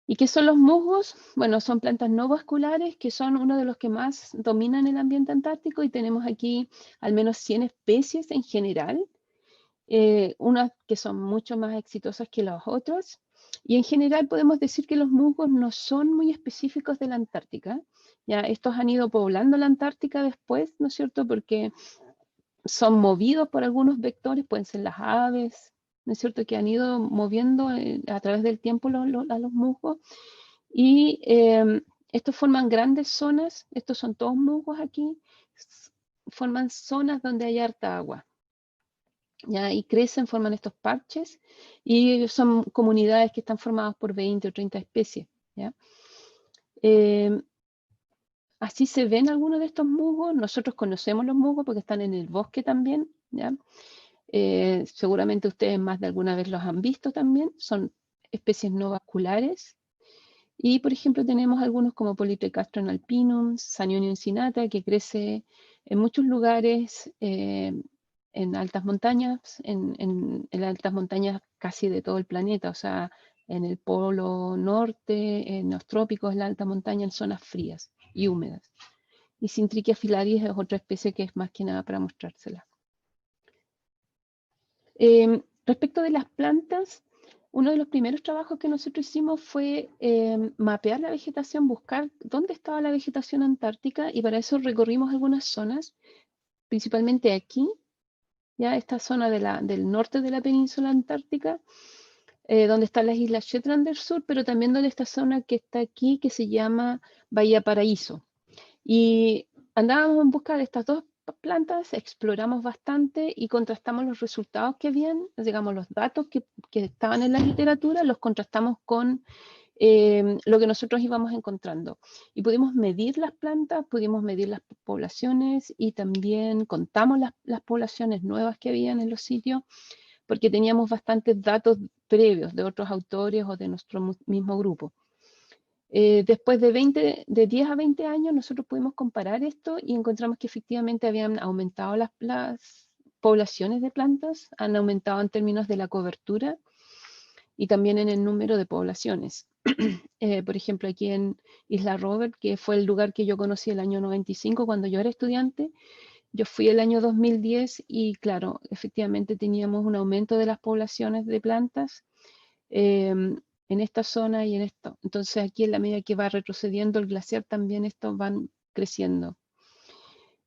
¿Y qué son los musgos? Bueno, son plantas no vasculares que son uno de los que más dominan el ambiente antártico y tenemos aquí al menos 100 especies en general, unas que son mucho más exitosas que las otras. Y en general podemos decir que los musgos no son muy específicos de la Antártica. Ya estos han ido poblando la Antártica después, ¿no es cierto? Porque son movidos por algunos vectores, pueden ser las aves, ¿no es cierto? Que han ido moviendo a través del tiempo a los musgos. Y estos forman grandes zonas, estos son todos musgos aquí, forman zonas donde hay harta agua. ¿Ya? Y crecen, forman estos parches y son comunidades que están formadas por 20 o 30 especies. ¿Ya? Así se ven algunos de estos musgos. Nosotros conocemos los musgos porque están en el bosque también. ¿Ya? Seguramente ustedes más de alguna vez los han visto también. Son especies no vasculares. Y por ejemplo tenemos algunos como Polytrichastron alpinum, Sanionium incinata, que crece en muchos lugares, en altas montañas, en altas montañas casi de todo el planeta, o sea, en el polo norte, en los trópicos, en la alta montaña, en zonas frías y húmedas. Y Syntrichia filaris es otra especie que es más que nada para mostrársela. Respecto de las plantas, uno de los primeros trabajos que nosotros hicimos fue mapear la vegetación, buscar dónde estaba la vegetación antártica y para eso recorrimos algunas zonas, principalmente aquí, ya esta zona del norte de la península antártica, donde están las islas Shetland del sur, pero también donde esta zona que está aquí, que se llama Bahía Paraíso. Y andábamos en busca de estas 2 plantas, exploramos bastante y contrastamos los resultados que habían, digamos, los datos que estaban en la literatura, los contrastamos con lo que nosotros íbamos encontrando. Y pudimos medir las plantas, pudimos medir las poblaciones y también contamos las poblaciones nuevas que habían en los sitios, porque teníamos bastantes datos previos de otros autores o de nuestro mismo grupo. Después de 10 a 20 años, nosotros pudimos comparar esto y encontramos que efectivamente habían aumentado las poblaciones de plantas, han aumentado en términos de la cobertura y también en el número de poblaciones. Por ejemplo, aquí en Isla Robert, que fue el lugar que yo conocí el año 95 cuando yo era estudiante, yo fui el año 2010 y claro, efectivamente teníamos un aumento de las poblaciones de plantas en esta zona y en esto. Entonces aquí en la medida que va retrocediendo el glaciar también estos van creciendo.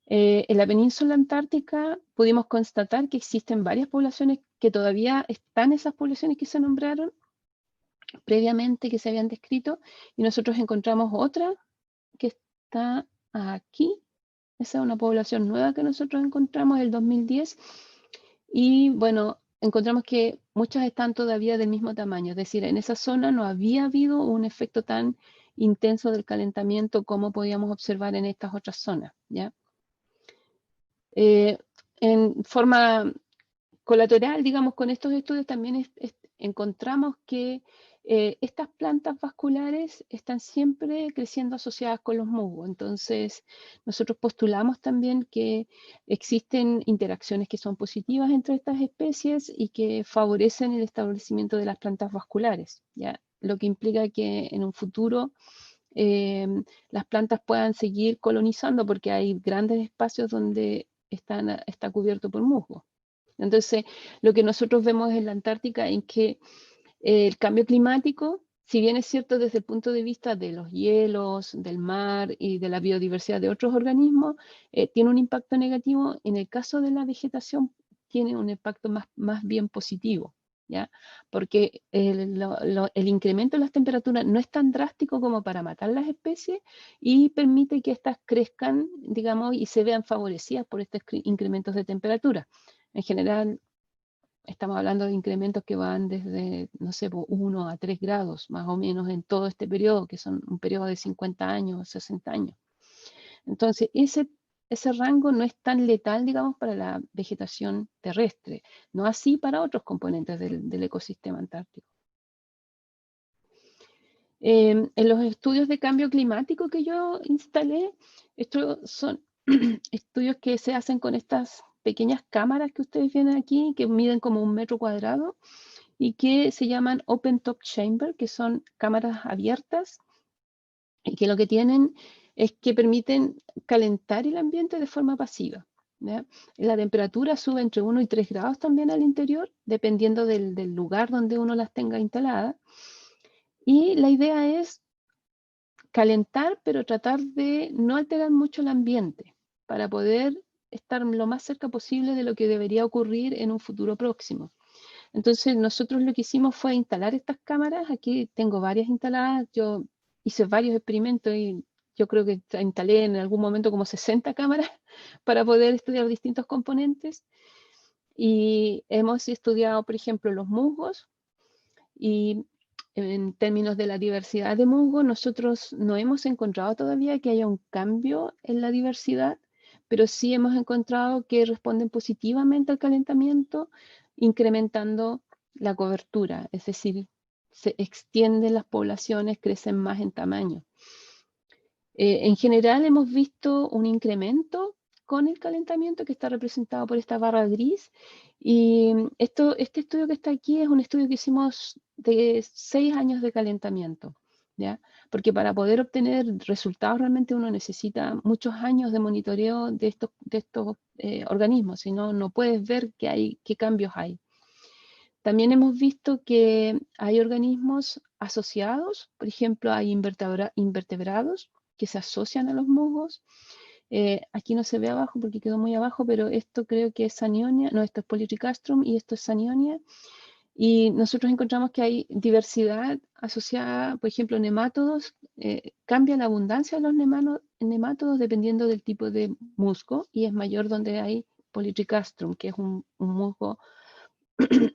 En la península antártica pudimos constatar que existen varias poblaciones que todavía están, esas poblaciones que se nombraron previamente, que se habían descrito, y nosotros encontramos otra que está aquí. Esa es una población nueva que nosotros encontramos en el 2010. Y bueno, encontramos que muchas están todavía del mismo tamaño. Es decir, en esa zona no había habido un efecto tan intenso del calentamiento como podíamos observar en estas otras zonas, ¿ya? En forma colateral, digamos, con estos estudios también encontramos que estas plantas vasculares están siempre creciendo asociadas con los musgos. Entonces, nosotros postulamos también que existen interacciones que son positivas entre estas especies y que favorecen el establecimiento de las plantas vasculares, ¿ya? Lo que implica que en un futuro las plantas puedan seguir colonizando porque hay grandes espacios donde está cubierto por musgo. Entonces, lo que nosotros vemos en la Antártica es que el cambio climático, si bien es cierto desde el punto de vista de los hielos, del mar y de la biodiversidad de otros organismos, tiene un impacto negativo. En el caso de la vegetación, tiene un impacto más bien positivo, ¿ya? Porque el incremento de las temperaturas no es tan drástico como para matar las especies y permite que éstas crezcan, digamos, y se vean favorecidas por estos incrementos de temperatura. En general, estamos hablando de incrementos que van desde, no sé, 1 a 3 grados, más o menos en todo este periodo, que son un periodo de 50 años, 60 años. Entonces, ese rango no es tan letal, digamos, para la vegetación terrestre, no así para otros componentes del ecosistema antártico. En los estudios de cambio climático que yo instalé, estos son estudios que se hacen con estas pequeñas cámaras que ustedes ven aquí, que miden como 1 metro cuadrado y que se llaman open top chamber, que son cámaras abiertas y que lo que tienen es que permiten calentar el ambiente de forma pasiva, ¿ya? La temperatura sube entre 1 y 3 grados también al interior, dependiendo del lugar donde uno las tenga instaladas. Y la idea es calentar, pero tratar de no alterar mucho el ambiente para poder estar lo más cerca posible de lo que debería ocurrir en un futuro próximo. Entonces nosotros lo que hicimos fue instalar estas cámaras. Aquí tengo varias instaladas. Yo hice varios experimentos y yo creo que instalé en algún momento como 60 cámaras para poder estudiar distintos componentes. Y hemos estudiado, por ejemplo, los musgos. Y en términos de la diversidad de musgos, nosotros no hemos encontrado todavía que haya un cambio en la diversidad, pero sí hemos encontrado que responden positivamente al calentamiento, incrementando la cobertura, es decir, se extienden las poblaciones, crecen más en tamaño. En general hemos visto un incremento con el calentamiento que está representado por esta barra gris. Y este estudio que está aquí es un estudio que hicimos de 6 años de calentamiento, ¿ya? Porque para poder obtener resultados realmente uno necesita muchos años de monitoreo de estos organismos, si no, no puedes ver qué cambios hay. También hemos visto que hay organismos asociados, por ejemplo, hay invertebrados que se asocian a los musgos. Aquí no se ve abajo porque quedó muy abajo, pero esto creo que es Sanionia, no, esto es Polytrichastrum y esto es Sanionia. Y nosotros encontramos que hay diversidad asociada, por ejemplo, nemátodos. Cambia la abundancia de los nemátodos dependiendo del tipo de musgo y es mayor donde hay Polytrichastrum, que es un musgo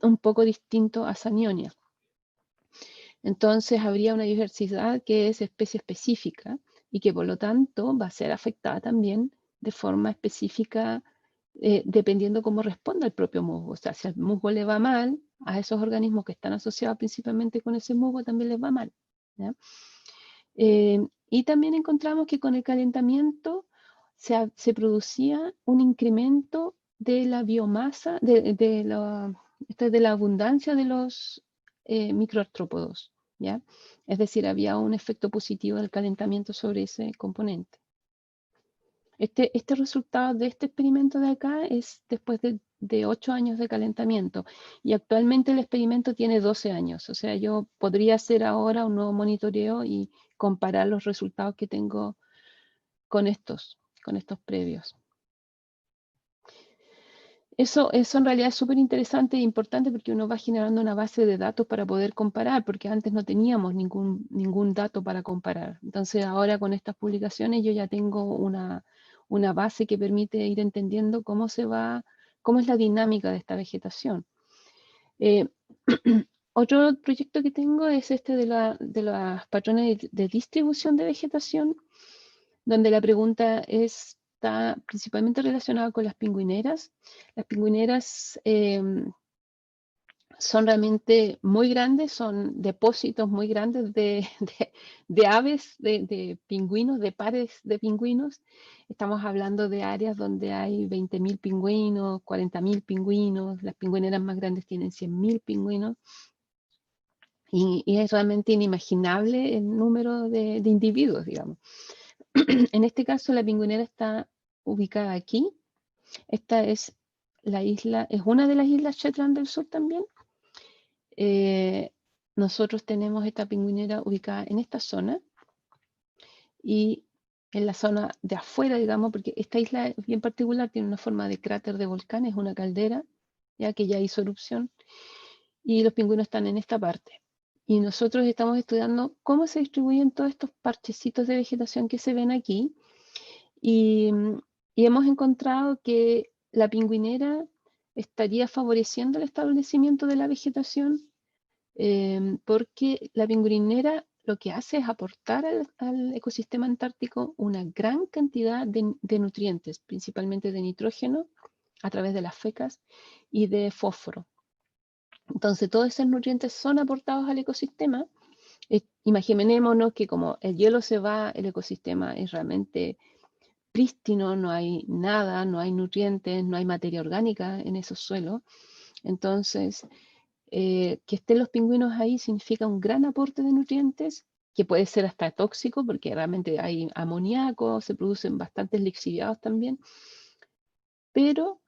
un poco distinto a Sanionia. Entonces habría una diversidad que es especie específica y que por lo tanto va a ser afectada también de forma específica dependiendo cómo responda el propio musgo. O sea, si al musgo le va mal, a esos organismos que están asociados principalmente con ese musgo también les va mal, ¿ya? Y también encontramos que con el calentamiento se producía un incremento de la biomasa, de la abundancia de los microartrópodos, ¿ya? Es decir, había un efecto positivo del calentamiento sobre ese componente. Este resultado de este experimento de acá es después de 8 años de calentamiento y actualmente el experimento tiene 12 años. O sea, yo podría hacer ahora un nuevo monitoreo y comparar los resultados que tengo con estos previos. Eso en realidad es súper interesante e importante porque uno va generando una base de datos para poder comparar, porque antes no teníamos ningún dato para comparar. Entonces ahora con estas publicaciones yo ya tengo una base que permite ir entendiendo cómo es la dinámica de esta vegetación. Otro proyecto que tengo es este de los patrones de distribución de vegetación, donde la pregunta está principalmente relacionada con las pingüineras. Las pingüineras son realmente muy grandes, son depósitos muy grandes de aves, de pingüinos, de pares de pingüinos. Estamos hablando de áreas donde hay 20.000 pingüinos, 40.000 pingüinos, las pingüineras más grandes tienen 100.000 pingüinos. Y es realmente inimaginable el número de individuos, digamos. En este caso, la pingüinera está ubicada aquí. Esta es la isla, es una de las islas Shetland del Sur también. Nosotros tenemos esta pingüinera ubicada en esta zona y en la zona de afuera, digamos, porque esta isla es bien particular, tiene una forma de cráter de volcán, es una caldera, ya que ya hizo erupción, y los pingüinos están en esta parte. Y nosotros estamos estudiando cómo se distribuyen todos estos parchecitos de vegetación que se ven aquí, y hemos encontrado que la pingüinera estaría favoreciendo el establecimiento de la vegetación porque la pingüinera lo que hace es aportar al ecosistema antártico una gran cantidad de nutrientes, principalmente de nitrógeno a través de las fecas y de fósforo. Entonces todos esos nutrientes son aportados al ecosistema. Imaginémonos que como el hielo se va, el ecosistema es realmente prístino, no hay nada, no hay nutrientes, no hay materia orgánica en esos suelos. Entonces, que estén los pingüinos ahí significa un gran aporte de nutrientes, que puede ser hasta tóxico, porque realmente hay amoníaco, se producen bastantes lixiviados también, pero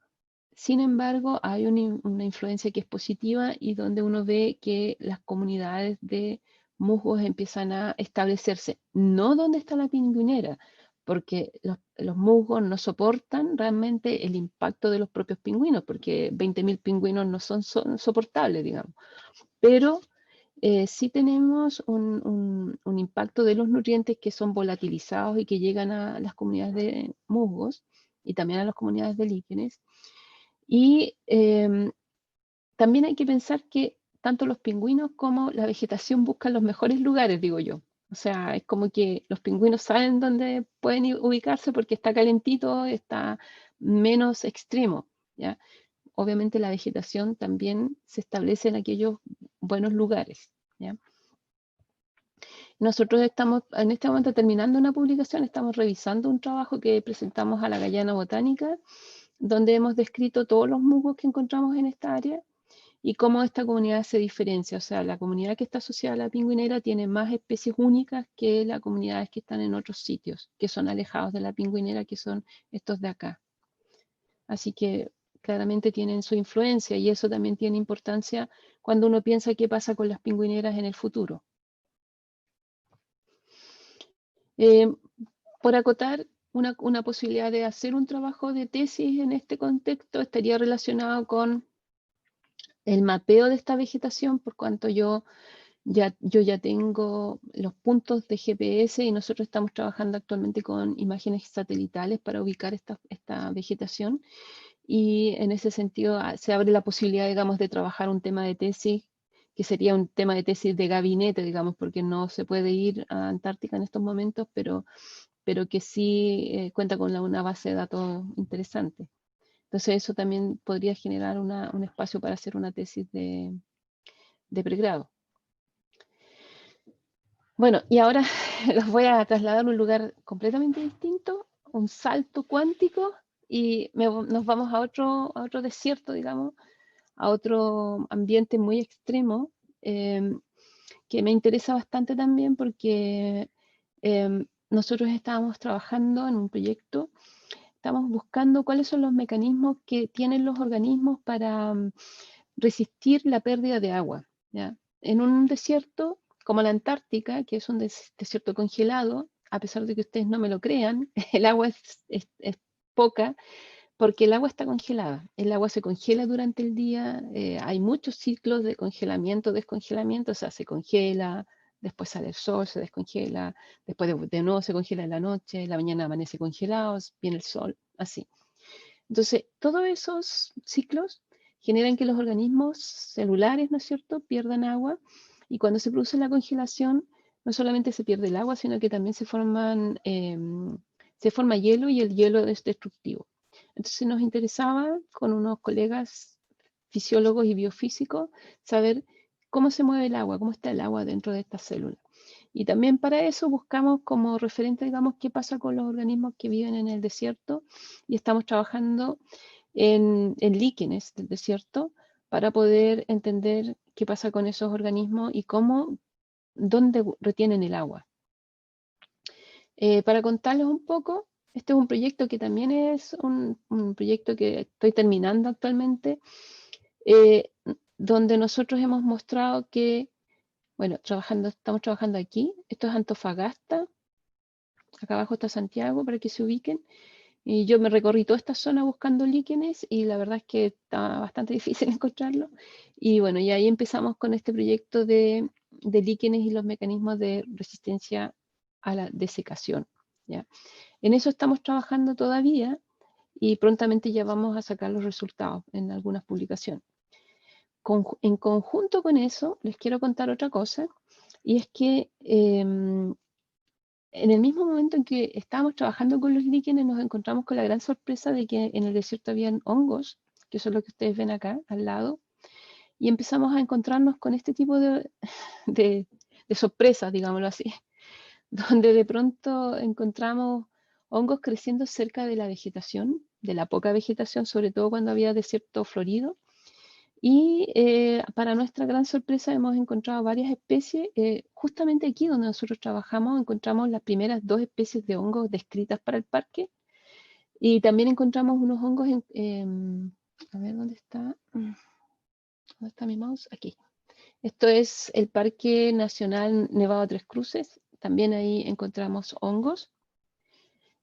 sin embargo hay una influencia que es positiva y donde uno ve que las comunidades de musgos empiezan a establecerse, no donde está la pingüinera, porque los musgos no soportan realmente el impacto de los propios pingüinos, porque 20.000 pingüinos no son soportables, digamos. Pero sí tenemos un impacto de los nutrientes que son volatilizados y que llegan a las comunidades de musgos y también a las comunidades de líquenes. Y también hay que pensar que tanto los pingüinos como la vegetación buscan los mejores lugares, digo yo. O sea, es como que los pingüinos saben dónde pueden ubicarse porque está calentito, está menos extremo, ¿ya? Obviamente la vegetación también se establece en aquellos buenos lugares, ¿ya? Nosotros estamos en este momento terminando una publicación, estamos revisando un trabajo que presentamos a la Guyana Botánica, donde hemos descrito todos los musgos que encontramos en esta área y cómo esta comunidad se diferencia. O sea, la comunidad que está asociada a la pingüinera tiene más especies únicas que las comunidades que están en otros sitios, que son alejados de la pingüinera, que son estos de acá. Así que claramente tienen su influencia y eso también tiene importancia cuando uno piensa qué pasa con las pingüineras en el futuro. Por acotar, una posibilidad de hacer un trabajo de tesis en este contexto estaría relacionado con el mapeo de esta vegetación, por cuanto yo ya tengo los puntos de GPS y nosotros estamos trabajando actualmente con imágenes satelitales para ubicar esta vegetación. Y en ese sentido se abre la posibilidad, digamos, de trabajar un tema de tesis que sería un tema de tesis de gabinete, digamos, porque no se puede ir a Antártica en estos momentos, pero que sí cuenta con una base de datos interesante. Entonces eso también podría generar un espacio para hacer una tesis de pregrado. Bueno, y ahora los voy a trasladar a un lugar completamente distinto, un salto cuántico, y nos vamos a otro desierto, digamos, a otro ambiente muy extremo, que me interesa bastante también porque nosotros estábamos trabajando en un proyecto, estamos buscando cuáles son los mecanismos que tienen los organismos para resistir la pérdida de agua, ¿ya? En un desierto como la Antártica, que es un desierto congelado, a pesar de que ustedes no me lo crean, el agua es poca, porque el agua está congelada. El agua se congela durante el día, hay muchos ciclos de congelamiento, descongelamiento, o sea, se congela, después sale el sol, se descongela, después de nuevo se congela en la noche, la mañana amanece congelado, viene el sol, así. Entonces, todos esos ciclos generan que los organismos celulares, ¿no es cierto?, pierdan agua, y cuando se produce la congelación, no solamente se pierde el agua, sino que también se forma hielo, y el hielo es destructivo. Entonces nos interesaba, con unos colegas fisiólogos y biofísicos, saber cómo se mueve el agua, cómo está el agua dentro de estas células. Y también para eso buscamos como referente, digamos, qué pasa con los organismos que viven en el desierto, y estamos trabajando en líquenes del desierto para poder entender qué pasa con esos organismos y dónde retienen el agua. Para contarles un poco, este es un proyecto que también es un proyecto que estoy terminando actualmente, donde nosotros hemos mostrado que, bueno, estamos trabajando aquí, esto es Antofagasta, acá abajo está Santiago para que se ubiquen, y yo me recorrí toda esta zona buscando líquenes, y la verdad es que está bastante difícil encontrarlo, y bueno, y ahí empezamos con este proyecto de líquenes y los mecanismos de resistencia a la desecación, ¿ya? En eso estamos trabajando todavía, y prontamente ya vamos a sacar los resultados en algunas publicaciones. En conjunto con eso, les quiero contar otra cosa, y es que en el mismo momento en que estábamos trabajando con los líquenes, nos encontramos con la gran sorpresa de que en el desierto habían hongos, que son los que ustedes ven acá al lado, y empezamos a encontrarnos con este tipo de sorpresas, digámoslo así, donde de pronto encontramos hongos creciendo cerca de la vegetación, de la poca vegetación, sobre todo cuando había desierto florido. Y para nuestra gran sorpresa hemos encontrado varias especies. Justamente aquí donde nosotros trabajamos encontramos las primeras 2 especies de hongos descritas para el parque. Y también encontramos unos hongos a ver, ¿dónde está? ¿Dónde está mi mouse? Aquí. Esto es el Parque Nacional Nevado Tres Cruces. También ahí encontramos hongos.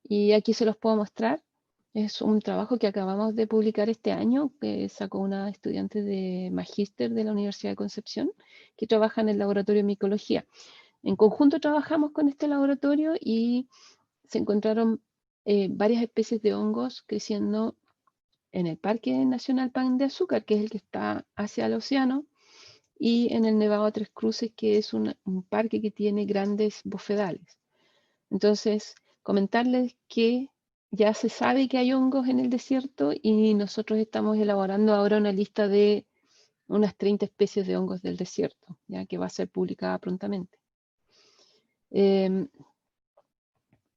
Y aquí se los puedo mostrar. Es un trabajo que acabamos de publicar este año, que sacó una estudiante de magíster de la Universidad de Concepción, que trabaja en el laboratorio de micología. En conjunto trabajamos con este laboratorio y se encontraron varias especies de hongos creciendo en el Parque Nacional Pan de Azúcar, que es el que está hacia el océano, y en el Nevado Tres Cruces, que es un parque que tiene grandes bofedales. Entonces, comentarles que ya se sabe que hay hongos en el desierto, y nosotros estamos elaborando ahora una lista de unas 30 especies de hongos del desierto, ya que va a ser publicada prontamente.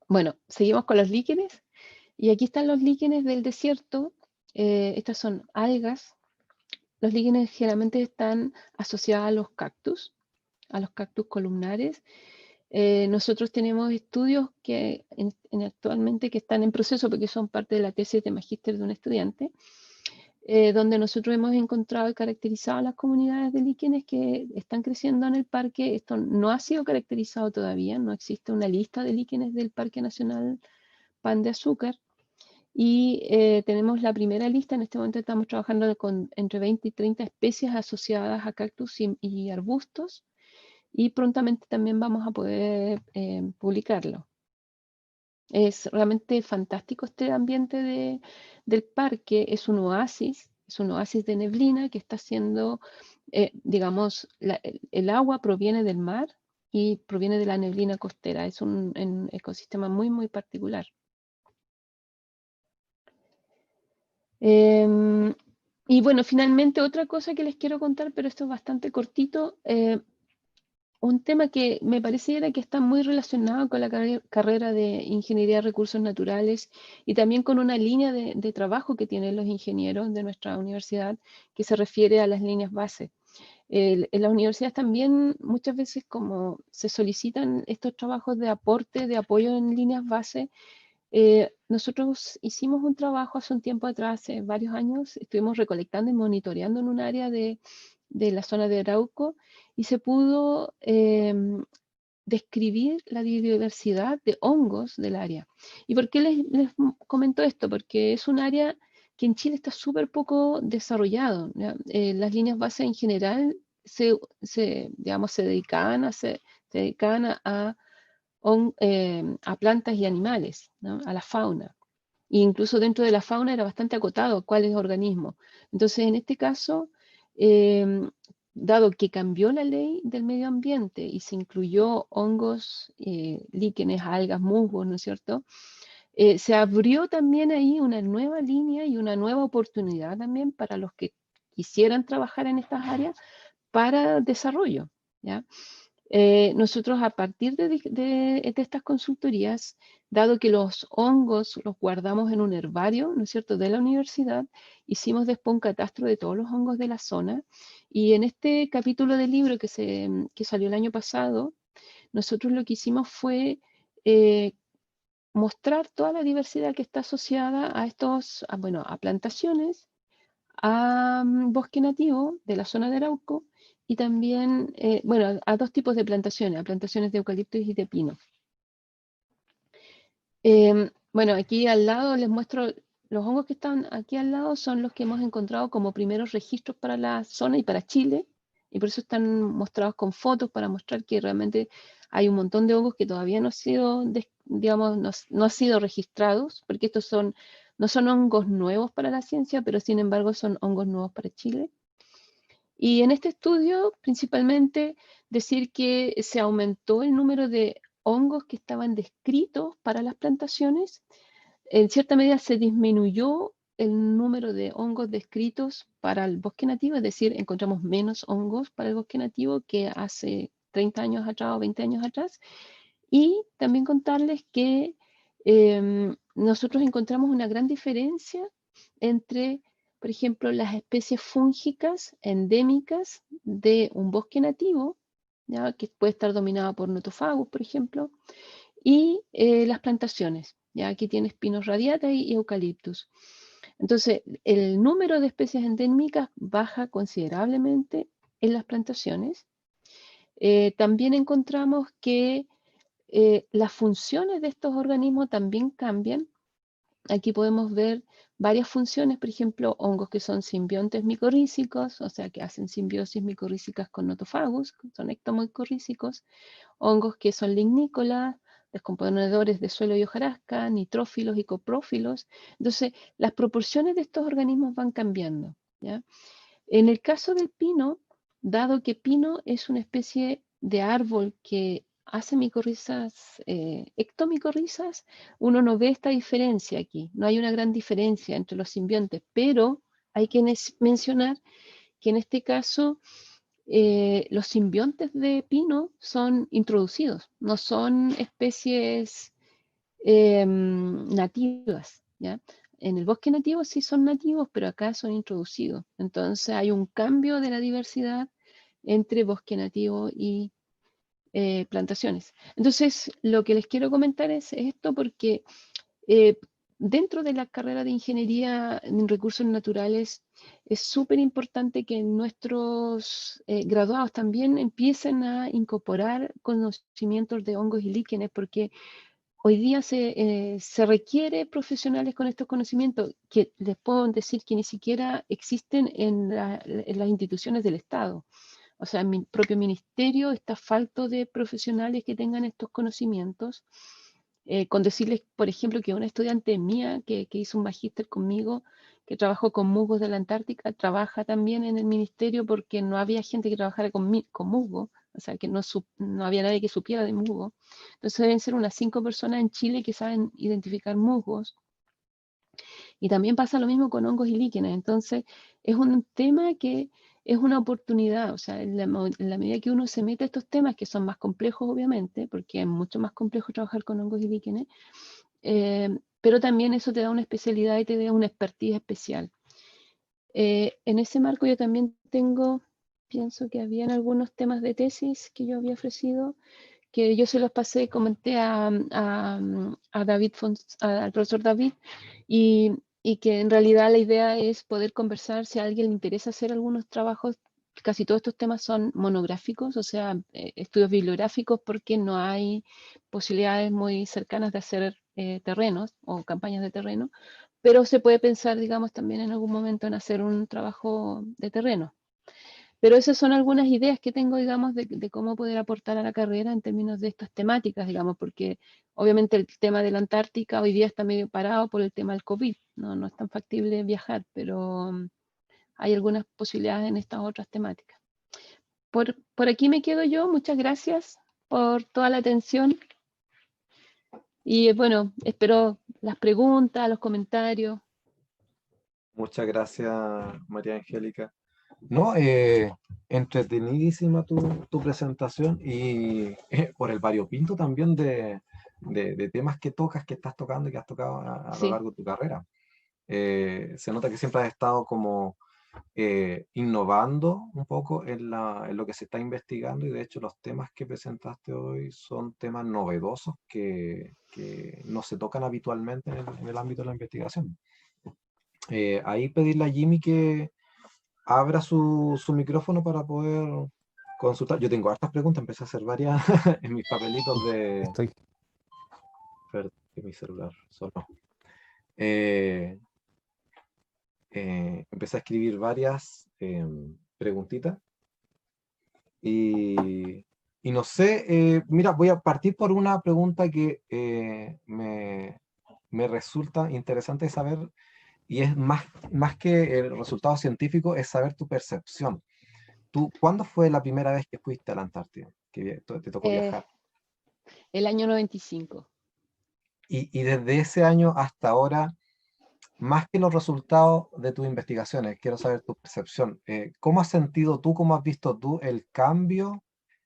Bueno, seguimos con los líquenes, y aquí están los líquenes del desierto. Estas son algas. Los líquenes generalmente están asociados a los cactus columnares. Nosotros tenemos estudios que actualmente que están en proceso, porque son parte de la tesis de magíster de un estudiante, donde nosotros hemos encontrado y caracterizado las comunidades de líquenes que están creciendo en el parque. Esto no ha sido caracterizado todavía, no existe una lista de líquenes del Parque Nacional Pan de Azúcar, y tenemos la primera lista. En este momento estamos trabajando con entre 20 y 30 especies asociadas a cactus y arbustos, y prontamente también vamos a poder publicarlo. Es realmente fantástico este ambiente del parque. Es un oasis de neblina que está siendo digamos, el agua proviene del mar y proviene de la neblina costera. Es un ecosistema muy, muy particular. Y bueno, finalmente otra cosa que les quiero contar, pero esto es bastante cortito, un tema que me pareciera que está muy relacionado con la carrera de Ingeniería de Recursos Naturales y también con una línea de trabajo que tienen los ingenieros de nuestra universidad que se refiere a las líneas base. En las universidades también muchas veces como se solicitan estos trabajos de aporte, de apoyo en líneas base. Nosotros hicimos un trabajo hace un tiempo atrás, hace varios años, estuvimos recolectando y monitoreando en un área de la zona de Arauco y se pudo describir la biodiversidad de hongos del área. ¿Y por qué les comento esto? Porque es un área que en Chile está súper poco desarrollado. Las líneas base en general digamos, se dedicaban a plantas y animales, ¿no? A la fauna. E incluso dentro de la fauna era bastante acotado cuáles organismos. Entonces, en este caso, dado que cambió la ley del medio ambiente y se incluyó hongos, líquenes, algas, musgos, ¿no es cierto? Se abrió también ahí una nueva línea y una nueva oportunidad también para los que quisieran trabajar en estas áreas para desarrollo, ¿ya? Nosotros a partir de estas consultorías, dado que los hongos los guardamos en un herbario, ¿no es cierto?, de la universidad, hicimos después un catastro de todos los hongos de la zona y en este capítulo del libro que salió el año pasado, nosotros lo que hicimos fue mostrar toda la diversidad que está asociada a bueno, a plantaciones, a bosque nativo de la zona de Arauco y también, bueno, a dos tipos de plantaciones, a plantaciones de eucaliptos y de pino. Bueno, aquí al lado les muestro, los hongos que están aquí al lado son los que hemos encontrado como primeros registros para la zona y para Chile, y por eso están mostrados con fotos para mostrar que realmente hay un montón de hongos que todavía no han sido, digamos, no han sido registrados, porque estos no son hongos nuevos para la ciencia, pero sin embargo son hongos nuevos para Chile. Y en este estudio, principalmente, decir que se aumentó el número de hongos que estaban descritos para las plantaciones. En cierta medida se disminuyó el número de hongos descritos para el bosque nativo, es decir, encontramos menos hongos para el bosque nativo que hace 30 años atrás o 20 años atrás. Y también contarles que nosotros encontramos una gran diferencia entre, por ejemplo, las especies fúngicas endémicas de un bosque nativo, ¿ya?, que puede estar dominado por notofagus, por ejemplo, y las plantaciones. ¿Ya? Aquí tienes pinos radiata y eucaliptus. Entonces, el número de especies endémicas baja considerablemente en las plantaciones. También encontramos que las funciones de estos organismos también cambian. Aquí podemos ver varias funciones, por ejemplo, hongos que son simbiontes micorrízicos, o sea, que hacen simbiosis micorrízicas con notofagus, son ectomicorrízicos, hongos que son lignícolas, descomponedores de suelo y hojarasca, nitrófilos y coprófilos. Entonces, las proporciones de estos organismos van cambiando, ¿ya? En el caso del pino, dado que pino es una especie de árbol que hace micorrizas, ectomicorrizas, uno no ve esta diferencia aquí. No hay una gran diferencia entre los simbiontes, pero hay que mencionar que en este caso los simbiontes de pino son introducidos, no son especies nativas, ¿ya? En el bosque nativo sí son nativos, pero acá son introducidos. Entonces hay un cambio de la diversidad entre bosque nativo y plantaciones. Entonces, lo que les quiero comentar es esto porque dentro de la carrera de ingeniería en recursos naturales es súper importante que nuestros graduados también empiecen a incorporar conocimientos de hongos y líquenes porque hoy día se requiere profesionales con estos conocimientos que les puedo decir que ni siquiera existen en las instituciones del Estado. O sea, mi propio ministerio está falto de profesionales que tengan estos conocimientos Con decirles, por ejemplo, que una estudiante mía que hizo un magíster conmigo, que trabajó con musgos de la Antártica, trabaja también en el ministerio porque no había gente que trabajara con musgo, o sea, que no había nadie que supiera de musgo. Entonces deben ser unas 5 personas en Chile que saben identificar musgos. Y también pasa lo mismo con hongos y líquenes. Entonces, es un tema que es una oportunidad, o sea, en la medida que uno se mete a estos temas, que son más complejos, obviamente, porque es mucho más complejo trabajar con hongos y líquenes, pero también eso te da una especialidad y te da una expertise especial. En ese marco yo también pienso que habían algunos temas de tesis que yo había ofrecido, que yo se los pasé, comenté a David, al profesor David, y que en realidad la idea es poder conversar si a alguien le interesa hacer algunos trabajos. Casi todos estos temas son monográficos, o sea, estudios bibliográficos, porque no hay posibilidades muy cercanas de hacer terrenos o campañas de terreno, pero se puede pensar, digamos, también en algún momento en hacer un trabajo de terreno. Pero esas son algunas ideas que tengo, digamos, de cómo poder aportar a la carrera en términos de estas temáticas, digamos, porque obviamente el tema de la Antártica hoy día está medio parado por el tema del COVID, no es tan factible viajar, pero hay algunas posibilidades en estas otras temáticas. Por aquí me quedo yo, muchas gracias por toda la atención y bueno, espero las preguntas, los comentarios. Muchas gracias, María Angélica. No, entretenidísima tu presentación y por el variopinto también de temas que tocas, que estás tocando y que has tocado a lo Sí, largo de tu carrera. Se nota que siempre has estado como innovando un poco en lo que se está investigando y de hecho los temas que presentaste hoy son temas novedosos que no se tocan habitualmente en el ámbito de la investigación. Ahí pedirle a Jimmy que abra su micrófono para poder consultar. Yo tengo hartas preguntas, empecé a hacer varias en mis papelitos de... Estoy. Espérate, que mi celular sonó. Eh, Empecé a escribir varias preguntitas y no sé, mira, voy a partir por una pregunta que me resulta interesante saber y es más que el resultado científico, es saber tu percepción. ¿Cuándo fue la primera vez que fuiste a la Antártida? Que te tocó viajar. el año 95. Y desde ese año hasta ahora, más que los resultados de tus investigaciones, quiero saber tu percepción. ¿Cómo has sentido tú, cómo has visto tú el cambio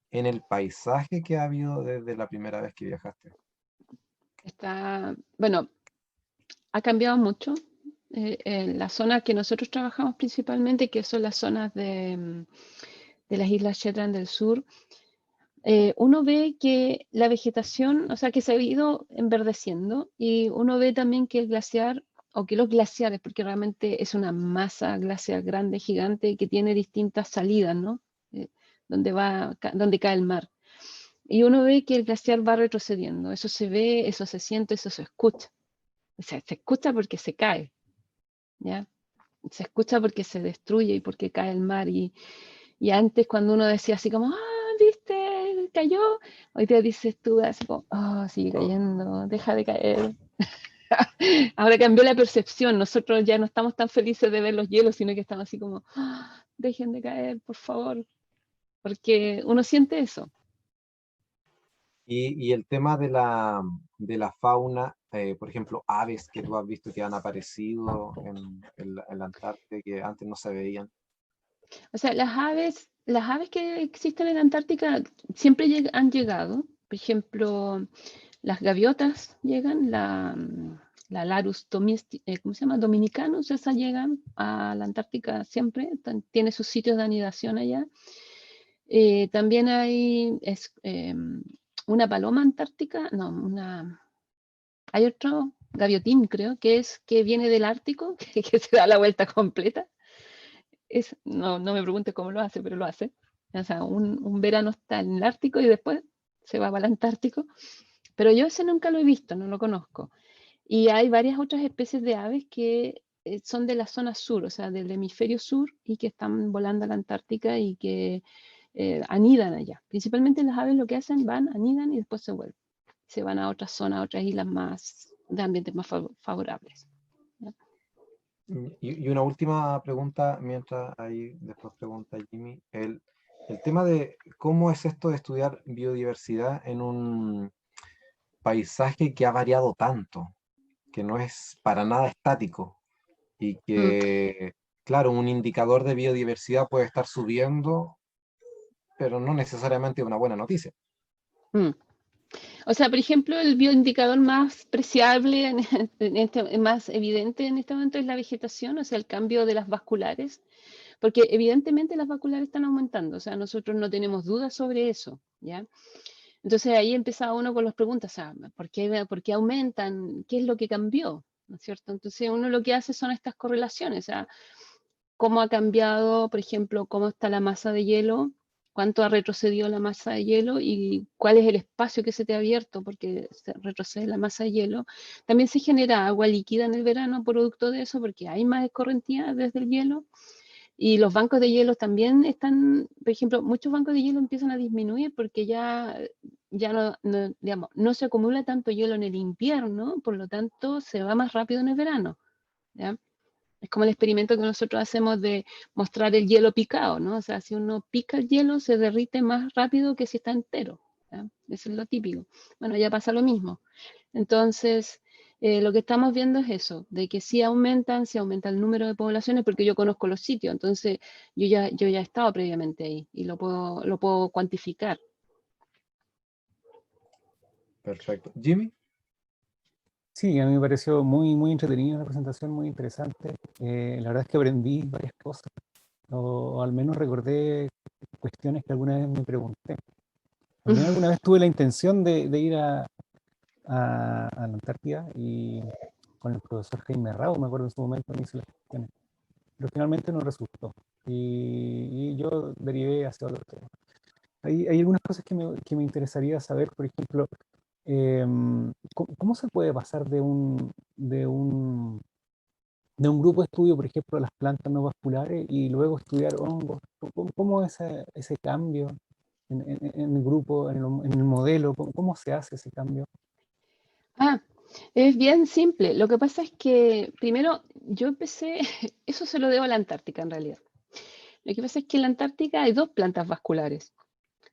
en el paisaje que ha habido desde la primera vez que viajaste? Bueno, ha cambiado mucho. En la zona que nosotros trabajamos principalmente, que son las zonas de las Islas Shetland del Sur, uno ve que la vegetación, o sea, que se ha ido enverdeciendo y uno ve también que el glaciar, o que los glaciares, porque realmente es una masa glaciar grande, gigante, que tiene distintas salidas, ¿no? Eh, donde cae el mar. Y uno ve que el glaciar va retrocediendo. Eso se ve, eso se siente, eso se escucha. O sea, se escucha porque se cae, ¿ya? Se escucha porque se destruye y porque cae el mar. Y antes cuando uno decía así como, viste, cayó, hoy te dices tú así como, sigue cayendo, deja de caer. Ahora cambió la percepción, nosotros ya no estamos tan felices de ver los hielos, sino que estamos así como, dejen de caer, por favor, porque uno siente eso. Y el tema de la fauna, por ejemplo, aves que tú has visto que han aparecido en la Antártida que antes no se veían. O sea, las aves que existen en la Antártica siempre han llegado. Por ejemplo, las gaviotas llegan, la Larus ¿cómo se llama? Dominicanus, esas llegan a la Antártica siempre, tiene sus sitios de anidación allá. También hay una paloma antártica, no, hay otro gaviotín, creo, que viene del Ártico, que se da la vuelta completa. No me pregunte cómo lo hace, pero lo hace. O sea, un verano está en el Ártico y después se va para el Antártico. Pero yo ese nunca lo he visto, no lo conozco. Y hay varias otras especies de aves que son de la zona sur, o sea, del hemisferio sur, y que están volando a la Antártica y que anidan allá. Principalmente las aves lo que hacen, van, anidan y después se vuelven. se van a otras zonas, a otras islas más de ambientes más favorables. ¿Ya? Y una última pregunta, mientras ahí después pregunta Jimmy, el tema de cómo es esto de estudiar biodiversidad en un paisaje que ha variado tanto, que no es para nada estático y Mm, que, claro, un indicador de biodiversidad puede estar subiendo, pero no necesariamente una buena noticia. mm. O sea, por ejemplo, el bioindicador más preciable, más evidente en este momento es la vegetación, o sea, el cambio de las vasculares, porque evidentemente las vasculares están aumentando, o sea, nosotros no tenemos dudas sobre eso, ¿ya? Entonces ahí empezaba uno con las preguntas, o sea, por qué aumentan? ¿Qué es lo que cambió? ¿No es cierto? Entonces uno lo que hace son estas correlaciones, o sea, cómo ha cambiado, por ejemplo, cómo está la masa de hielo, cuánto ha retrocedido la masa de hielo y cuál es el espacio que se te ha abierto porque se retrocede la masa de hielo. También se genera agua líquida en el verano producto de eso porque hay más escorrentía desde el hielo. Y los bancos de hielo también están, por ejemplo, muchos bancos de hielo empiezan a disminuir porque ya digamos, no se acumula tanto hielo en el invierno, por lo tanto se va más rápido en el verano. ¿Ya? Es como el experimento que nosotros hacemos de mostrar el hielo picado, ¿no? O sea, si uno pica el hielo, se derrite más rápido que si está entero. ¿Ya? Eso es lo típico. Bueno, ya pasa lo mismo. Entonces, lo que estamos viendo es eso, de que sí aumenta el número de poblaciones, porque yo conozco los sitios, entonces yo ya he estado previamente ahí y lo puedo cuantificar. Perfecto. Jimmy, Sí, a mí me pareció muy entretenida la presentación, muy interesante. La verdad es que aprendí varias cosas, o al menos recordé cuestiones que alguna vez me pregunté. También alguna vez tuve la intención de ir a la Antártida y con el profesor Jaime Rao, me acuerdo en su momento, me hice las cuestiones, pero finalmente no resultó y yo derivé hacia otro tema. Hay algunas cosas que me interesaría saber, por ejemplo, ¿cómo se puede pasar de un grupo de estudio, por ejemplo, las plantas no vasculares y luego estudiar hongos? ¿Cómo es ese cambio en el grupo, en el modelo? ¿Cómo se hace ese cambio? Ah, es bien simple. Lo que pasa es que primero yo empecé, eso se lo debo a la Antártica en realidad. Lo que pasa es que en la Antártica hay dos plantas vasculares.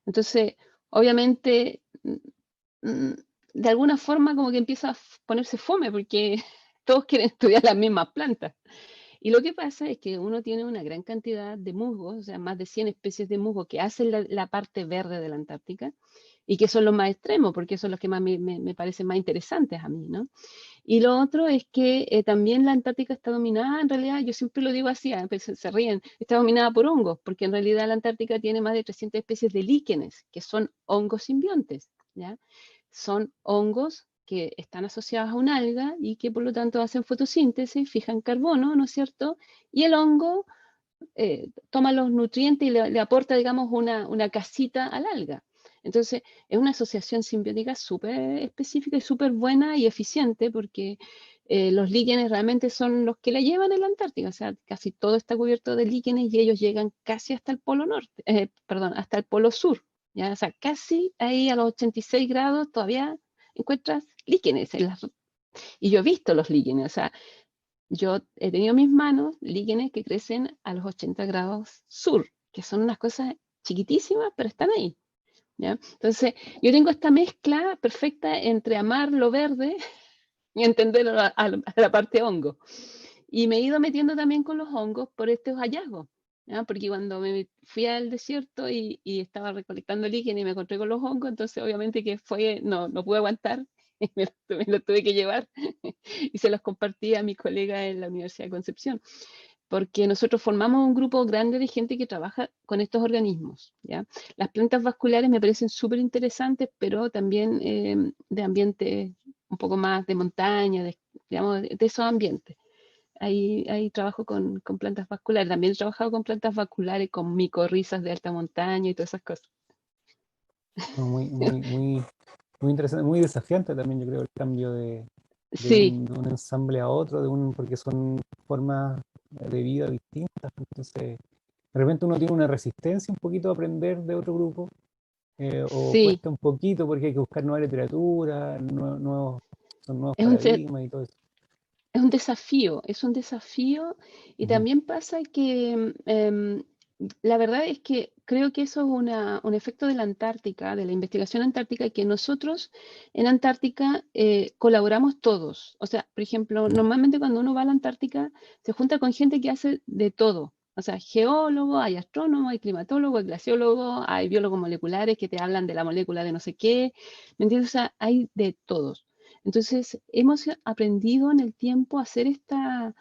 Entonces, obviamente, mm, de alguna forma como que empieza a ponerse fome porque todos quieren estudiar las mismas plantas. Y lo que pasa es que uno tiene una gran cantidad de musgos, o sea, más de 100 especies de musgos que hacen la parte verde de la Antártica y que son los más extremos, porque son los que más me parecen más interesantes a mí, ¿no? Y lo otro es que también la Antártica está dominada, en realidad, yo siempre lo digo así, se ríen, está dominada por hongos, porque en realidad la Antártica tiene más de 300 especies de líquenes, que son hongos simbiontes, ¿ya? Son hongos que están asociados a un alga y que por lo tanto hacen fotosíntesis, fijan carbono, ¿no es cierto? Y el hongo toma los nutrientes y le aporta, digamos, una casita al alga. Entonces, es una asociación simbiótica súper específica y súper buena y eficiente porque los líquenes realmente son los que la llevan en la Antártica. O sea, casi todo está cubierto de líquenes y ellos llegan casi hasta el polo norte, perdón, hasta el polo sur. ¿Ya? O sea, casi ahí a los 86 grados todavía encuentras líquenes. Y yo he visto los líquenes, o sea, yo he tenido en mis manos líquenes que crecen a los 80 grados sur, que son unas cosas chiquitísimas, pero están ahí. ¿Ya? Entonces, yo tengo esta mezcla perfecta entre amar lo verde y entender a la parte hongo. Y me he ido metiendo también con los hongos por estos hallazgos. ¿Ya? Porque cuando me fui al desierto y estaba recolectando líquenes y me encontré con los hongos, entonces obviamente que no pude aguantar, me lo tuve que llevar y se los compartí a mis colegas en la Universidad de Concepción, porque nosotros formamos un grupo grande de gente que trabaja con estos organismos. ¿Ya? Las plantas vasculares me parecen súper interesantes, pero también de ambiente un poco más de montaña, digamos, de esos ambientes. Ahí trabajo con plantas vasculares. También he trabajado con plantas vasculares, con micorrizas de alta montaña y todas esas cosas. No, muy interesante, muy desafiante también, yo creo, el cambio de Sí, un ensamble a otro, porque son formas de vida distintas. Entonces, de repente uno tiene una resistencia un poquito a aprender de otro grupo, ¿O Sí, cuesta un poquito porque hay que buscar nueva literatura, son nuevos es un, paradigmas y todo eso? es un desafío y Ujú. también pasa que la verdad es que creo que eso es un efecto de la Antártica, de la investigación antártica, que nosotros en Antártica colaboramos todos. O sea, por ejemplo, normalmente cuando uno va a la Antártica se junta con gente que hace de todo. O sea, geólogos, hay astrónomos, hay climatólogos, hay glaciólogos, hay biólogos moleculares que te hablan de la molécula de no sé qué. ¿Me entiendes? O sea, hay de todos. Entonces, hemos aprendido en el tiempo a hacer esta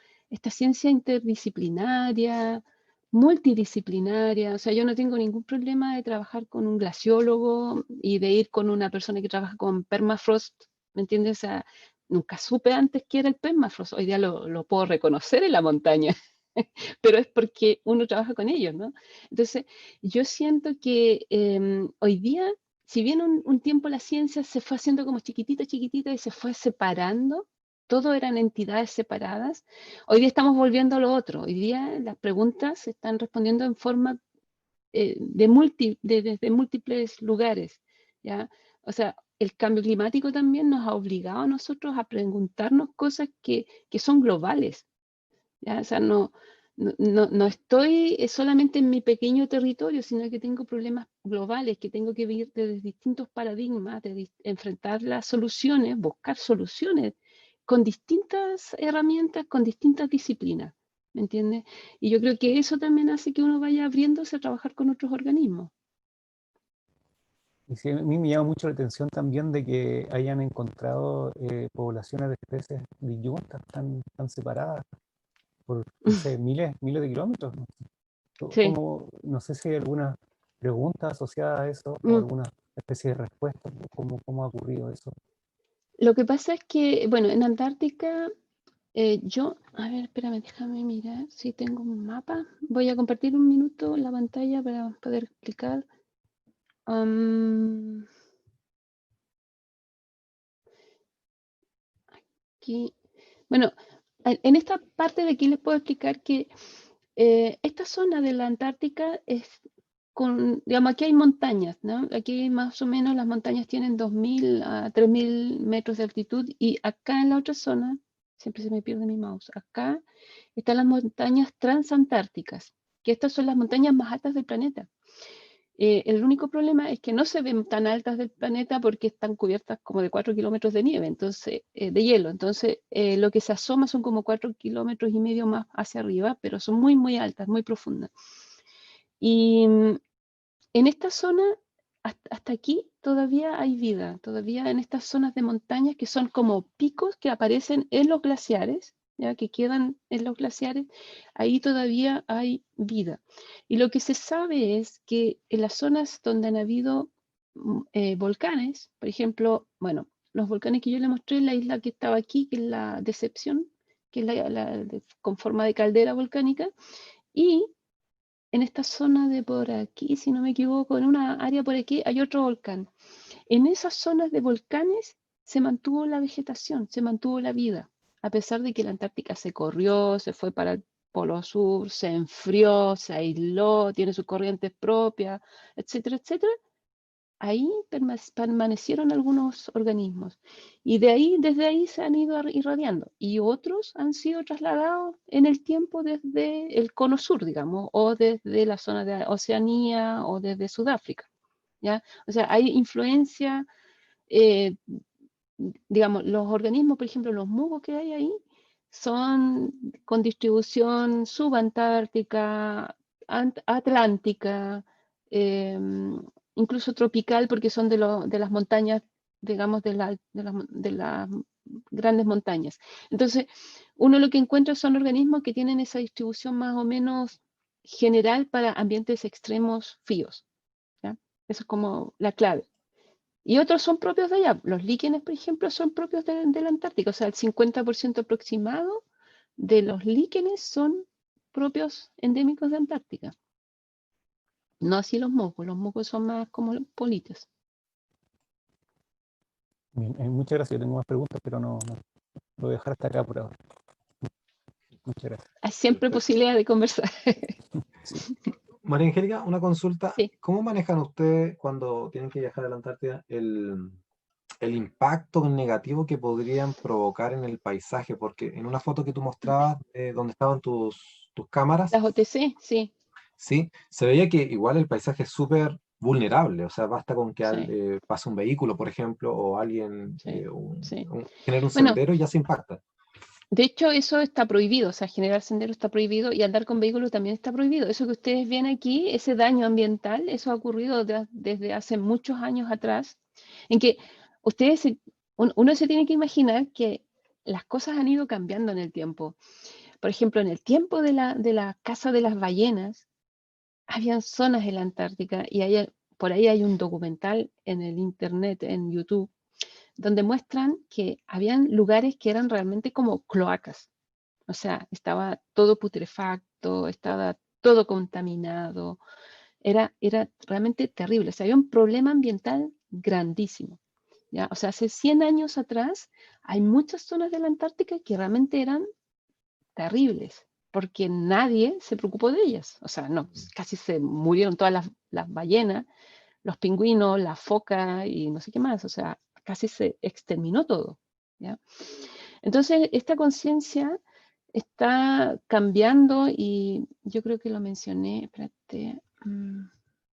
ciencia interdisciplinaria, multidisciplinaria. O sea, yo no tengo ningún problema de trabajar con un glaciólogo y de ir con una persona que trabaja con permafrost, ¿me entiendes? O sea, nunca supe antes qué era el permafrost. Hoy día lo puedo reconocer en la montaña, pero es porque uno trabaja con ellos, ¿no? Entonces, yo siento que hoy día si bien un tiempo la ciencia se fue haciendo como chiquitita, chiquitita y se fue separando, todo eran entidades separadas, hoy día estamos volviendo a lo otro. Hoy día las preguntas se están respondiendo en forma desde múltiples lugares, ¿ya? O sea, el cambio climático también nos ha obligado a nosotros a preguntarnos cosas que son globales, ¿ya? O sea, no estoy solamente en mi pequeño territorio, sino que tengo problemas globales, que tengo que vivir desde distintos paradigmas, enfrentar las soluciones, buscar soluciones con distintas herramientas, con distintas disciplinas, ¿me entiendes? Y yo creo que eso también hace que uno vaya abriéndose a trabajar con otros organismos. Y sí, a mí me llama mucho la atención también de que hayan encontrado poblaciones de especies disyuntas tan separadas por, no sé, miles de kilómetros, ¿no? Sí. No sé si hay alguna pregunta asociada a eso o Mm. alguna especie de respuesta, cómo ha ocurrido eso. Lo que pasa es que, bueno, en Antártica, a ver, espérame, déjame mirar si tengo un mapa. Voy a compartir un minuto la pantalla para poder explicar. Aquí. Bueno, en esta parte de aquí les puedo explicar que esta zona de la Antártica es digamos, aquí hay montañas, ¿no? Aquí más o menos las montañas tienen 2.000 a 3.000 metros de altitud y acá en la otra zona, siempre se me pierde mi mouse, acá están las montañas transantárticas, que estas son las montañas más altas del planeta. El único problema es que no se ven tan altas del planeta porque están cubiertas como de 4 kilómetros de nieve, entonces, de hielo. Entonces, lo que se asoma son como 4 kilómetros y medio más hacia arriba, pero son muy, muy altas, muy profundas. Y en esta zona, hasta aquí, todavía hay vida, todavía en estas zonas de montañas que son como picos que aparecen en los glaciares, ya que quedan en los glaciares, ahí todavía hay vida. Y lo que se sabe es que en las zonas donde han habido volcanes, por ejemplo, bueno, los volcanes que yo le mostré, la isla que estaba aquí, que es la Decepción, que es con forma de caldera volcánica, y en esta zona de por aquí, si no me equivoco, en una área por aquí hay otro volcán. En esas zonas de volcanes se mantuvo la vegetación, se mantuvo la vida, a pesar de que la Antártica se corrió, se fue para el Polo Sur, se enfrió, se aisló, tiene sus corrientes propias, etcétera, etcétera. Ahí permanecieron algunos organismos y desde ahí se han ido irradiando y otros han sido trasladados en el tiempo desde el cono sur, digamos, o desde la zona de Oceanía o desde Sudáfrica, ¿ya? O sea, hay influencia, eh, digamos, los organismos, por ejemplo, los musgos que hay ahí son con distribución subantártica, atlántica, incluso tropical, porque son de las montañas, digamos, de las grandes montañas. Entonces, uno lo que encuentra son organismos que tienen esa distribución más o menos general para ambientes extremos fríos, ¿ya? Eso es como la clave. Y otros son propios de allá. Los líquenes, por ejemplo, son propios de la Antártica. O sea, el 50% aproximado de los líquenes son propios endémicos de Antártica. No así los mocos son más como los polites. Bien, muchas gracias. Yo tengo más preguntas, pero no lo voy a dejar hasta acá por ahora. Muchas gracias. Hay siempre Perfecto. posibilidad de conversar. Sí. María Angélica, una consulta. Sí. ¿Cómo manejan ustedes cuando tienen que viajar a la Antártida el impacto negativo que podrían provocar en el paisaje? Porque en una foto que tú mostrabas, donde estaban tus cámaras, Las OTC, sí, sí, se veía que igual el paisaje es súper vulnerable. O sea, basta con que sí, pase un vehículo, por ejemplo, o alguien sí, sí. genere un Bueno, sendero y ya se impacta. de hecho eso está prohibido, o sea, generar sendero está prohibido y andar con vehículos también está prohibido. Eso que ustedes ven aquí, ese daño ambiental, eso ha ocurrido desde hace muchos años atrás, en que uno se tiene que imaginar que las cosas han ido cambiando en el tiempo. Por ejemplo, en el tiempo de la caza de las ballenas, habían zonas en la Antártica y por ahí hay un documental en el internet, en YouTube, donde muestran que habían lugares que eran realmente como cloacas. O sea, estaba todo putrefacto, estaba todo contaminado. Era realmente terrible. O sea, había un problema ambiental grandísimo. ¿Ya? O sea, hace 100 años atrás hay muchas zonas de la Antártica que realmente eran terribles, porque nadie se preocupó de ellas. O sea, no, casi se murieron todas las ballenas, los pingüinos, la foca y no sé qué más. O sea, casi se exterminó todo. ¿Ya? Entonces, esta conciencia está cambiando y yo creo que lo mencioné, espérate,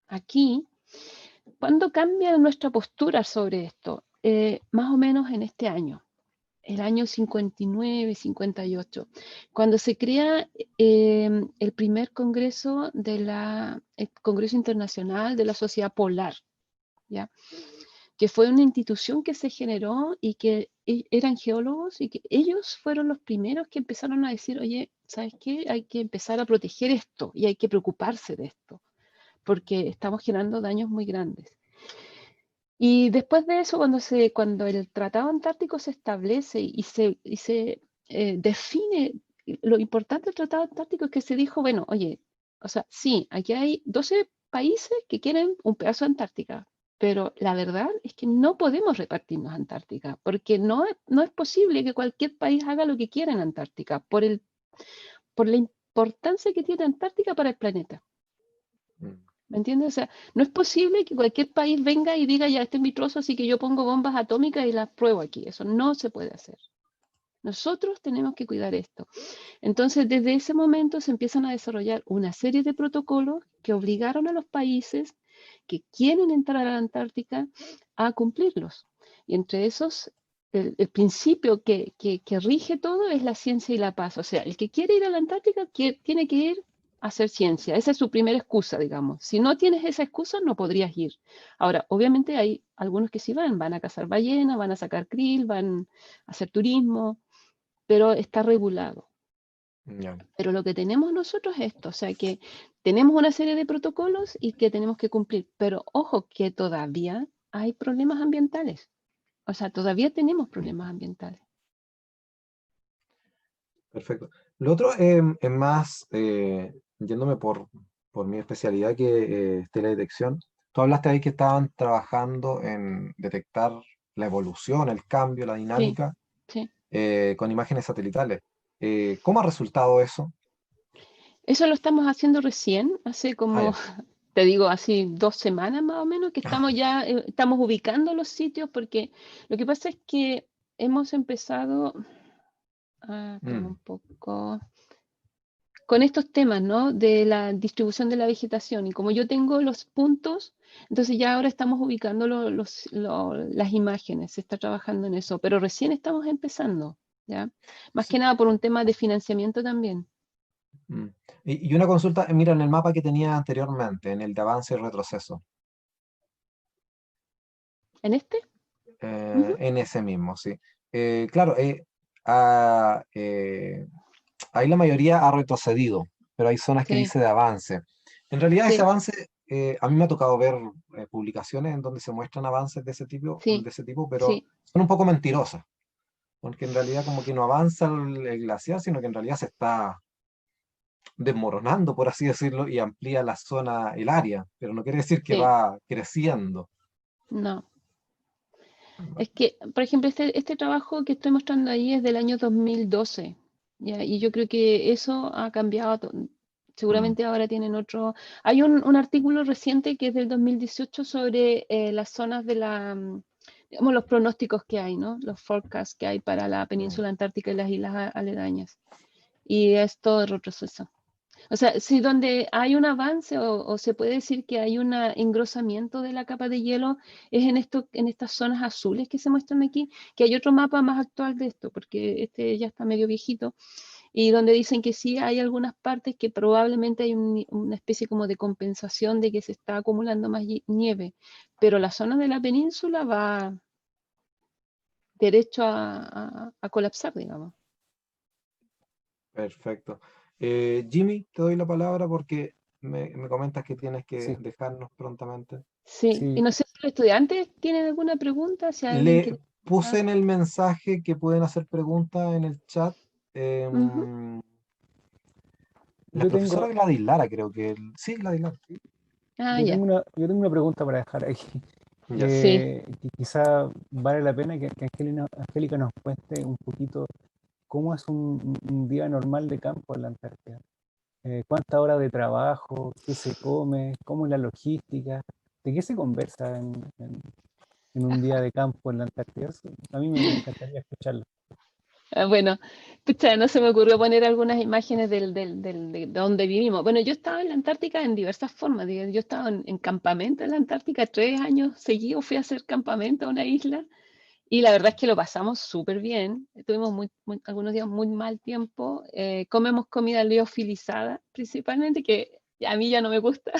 aquí. ¿Cuándo cambia nuestra postura sobre esto? Más o menos en este año, el año 59, 58, cuando se crea el primer congreso el Congreso Internacional de la Sociedad Polar, ¿ya? Que fue una institución que se generó y que eran geólogos y que ellos fueron los primeros que empezaron a decir, oye, ¿sabes qué? Hay que empezar a proteger esto y hay que preocuparse de esto, porque estamos generando daños muy grandes. Y después de eso, cuando el Tratado Antártico se establece y se define, lo importante del Tratado Antártico es que se dijo, bueno, oye, o sea, sí, aquí hay 12 países que quieren un pedazo de Antártica, pero la verdad es que no podemos repartirnos Antártica, porque no es posible que cualquier país haga lo que quiera en Antártica, por la importancia que tiene Antártica para el planeta. Mm. ¿Me entiendes? O sea, no es posible que cualquier país venga y diga, ya, este es mi trozo, así que yo pongo bombas atómicas y las pruebo aquí. Eso no se puede hacer. Nosotros tenemos que cuidar esto. Entonces, desde ese momento se empiezan a desarrollar una serie de protocolos que obligaron a los países que quieren entrar a la Antártica a cumplirlos. Y entre esos, el principio que rige todo es la ciencia y la paz. O sea, el que quiere ir a la Antártica tiene que ir a hacer ciencia. Esa es su primera excusa, digamos. Si no tienes esa excusa, no podrías ir. Ahora, obviamente hay algunos que sí van a cazar ballenas, van a sacar krill, van a hacer turismo, pero está regulado. Ya. Pero lo que tenemos nosotros es esto, o sea que tenemos una serie de protocolos y que tenemos que cumplir, pero ojo que todavía hay problemas ambientales, o sea, todavía tenemos problemas ambientales. Perfecto. Lo otro es más, yéndome por mi especialidad, que es teledetección. Tú hablaste ahí que estaban trabajando en detectar la evolución, el cambio, la Sí, dinámica, sí. con imágenes satelitales. ¿Cómo ha resultado eso? Eso lo estamos haciendo recién, hace Ah, como, ya. te digo, así 2 semanas más o menos, que estamos ya, estamos ubicando los sitios, porque lo que pasa es que hemos empezado, espérame Mm, un poco, con estos temas, ¿no? De la distribución de la vegetación. Y como yo tengo los puntos, entonces ya ahora estamos ubicando las imágenes, se está trabajando en eso, pero recién estamos empezando, ¿ya? Más que sí, nada por un tema de financiamiento también. mm. Y una consulta, mira, en el mapa que tenía anteriormente, en el de avance y retroceso, ¿En este? Ujú. en ese mismo, sí. Claro, ah, ahí la mayoría ha retrocedido, pero hay zonas que Sí, dice de avance. En realidad ese sí, avance, a mí me ha tocado ver publicaciones en donde se muestran avances sí, de ese tipo, pero sí, son un poco mentirosas, porque en realidad como que no avanza el glaciar, sino que en realidad se está desmoronando, por así decirlo, y amplía la zona, el área, pero no quiere decir que sí. va creciendo. No. Es que, por ejemplo, este trabajo que estoy mostrando ahí es del año 2012, ¿ya? Y yo creo que eso ha cambiado Seguramente ahora tienen otro. Hay un artículo reciente que es del 2018 sobre las zonas de digamos, los pronósticos que hay, ¿no? Los forecasts que hay para la península antártica y las islas aledañas. Y es todo retroceso. O sea, si donde hay un avance o se puede decir que hay un engrosamiento de la capa de hielo es en estas zonas azules que se muestran aquí, que hay otro mapa más actual de esto, porque este ya está medio viejito, y donde dicen que sí hay algunas partes que probablemente hay una especie como de compensación de que se está acumulando más nieve, pero la zona de la península va derecho a colapsar, digamos. Perfecto. Jimmy, te doy la palabra porque me comentas que tienes que Sí, dejarnos prontamente. Sí, y sí, no sé si los estudiantes tienen alguna pregunta, si alguien Le quiere puse preguntar. en el mensaje que pueden hacer preguntas en el chat. Ujú. La yo profesora tengo, Gladys Lara, creo que. Sí, Gladys Lara. Ah, ya, yo tengo una pregunta para dejar ahí, Ya. sí. que quizá vale la pena que Angélica nos cuente un poquito cómo es un día normal de campo en la Antártida. ¿Cuántas horas de trabajo? ¿Qué se come? ¿Cómo es la logística? ¿De qué se conversa en un día de campo en la Antártida? A mí me encantaría escucharlo. Bueno, pucha, no se me ocurrió poner algunas imágenes de donde vivimos. Bueno, yo estaba en la Antártica en diversas formas. Yo estaba en campamento en la Antártica 3 años seguidos, fui a hacer campamento a una isla y la verdad es que lo pasamos súper bien. Tuvimos algunos días muy mal tiempo. Comemos comida liofilizada principalmente, que a mí ya no me gusta.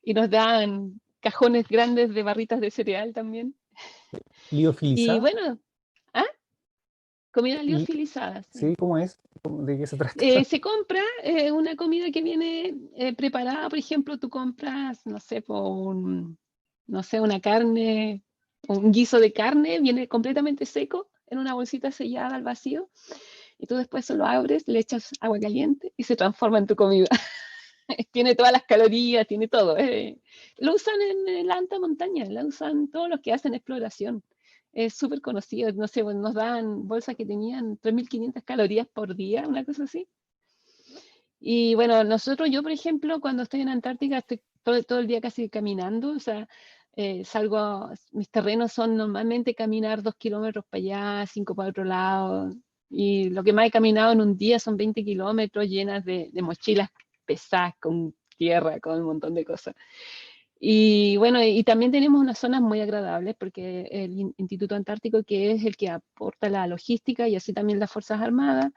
Y nos dan cajones grandes de barritas de cereal también. Y ¿Liofilizada? bueno, ¿ah? Comida Li- liofilizada, sí. ¿Sí? ¿Cómo es? ¿De qué se trata? Se compra una comida que viene preparada, por ejemplo, tú compras, no sé, no sé, una carne, un guiso de carne, viene completamente seco en una bolsita sellada al vacío, y tú después lo abres, le echas agua caliente y se transforma en tu comida. Tiene todas las calorías, tiene todo. Lo usan en la alta montaña, lo usan todos los que hacen exploración. Es súper conocido, no sé, nos dan bolsas que tenían 3.500 calorías por día, una cosa así. Y bueno, yo por ejemplo, cuando estoy en Antártica, estoy todo el día casi caminando, o sea, mis terrenos son normalmente caminar 2 kilómetros para allá, 5 para otro lado, y lo que más he caminado en un día son 20 kilómetros llenas de mochilas pesadas con tierra, con un montón de cosas. Y bueno, y también tenemos unas zonas muy agradables porque el Instituto Antártico, que es el que aporta la logística y así también las Fuerzas Armadas,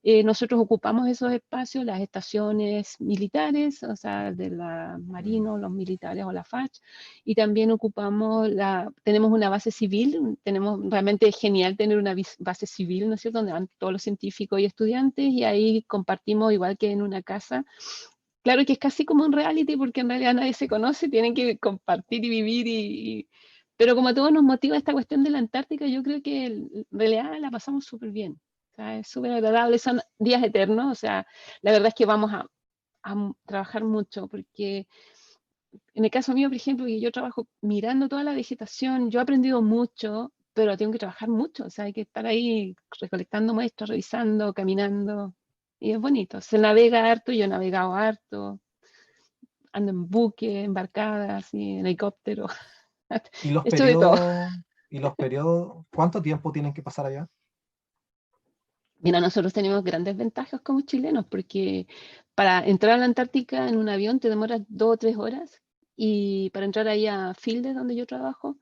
nosotros ocupamos esos espacios, las estaciones militares, o sea, de la Marino, los militares o la FACH, y también tenemos una base civil, realmente es genial tener una base civil, ¿no es cierto?, donde van todos los científicos y estudiantes, y ahí compartimos igual que en una casa. Claro que es casi como un reality porque en realidad nadie se conoce, tienen que compartir y vivir pero como a todos nos motiva esta cuestión de la Antártica, yo creo que en realidad la pasamos súper bien. O sea, es súper agradable, son días eternos, o sea, la verdad es que vamos a trabajar mucho porque en el caso mío, por ejemplo, que yo trabajo mirando toda la vegetación, yo he aprendido mucho, pero tengo que trabajar mucho, o sea, hay que estar ahí recolectando muestras, revisando, caminando, y es bonito. Se navega harto, yo he navegado harto, ando en buque, embarcadas, y en helicóptero, ¿Y los he hecho de todo. periodos? ¿Y los periodos? ¿Cuánto tiempo tienen que pasar allá? Mira, nosotros tenemos grandes ventajas como chilenos, porque para entrar a la Antártica en un avión te demoras 2 o 3 horas, y para entrar ahí a Fieldes, donde yo trabajo,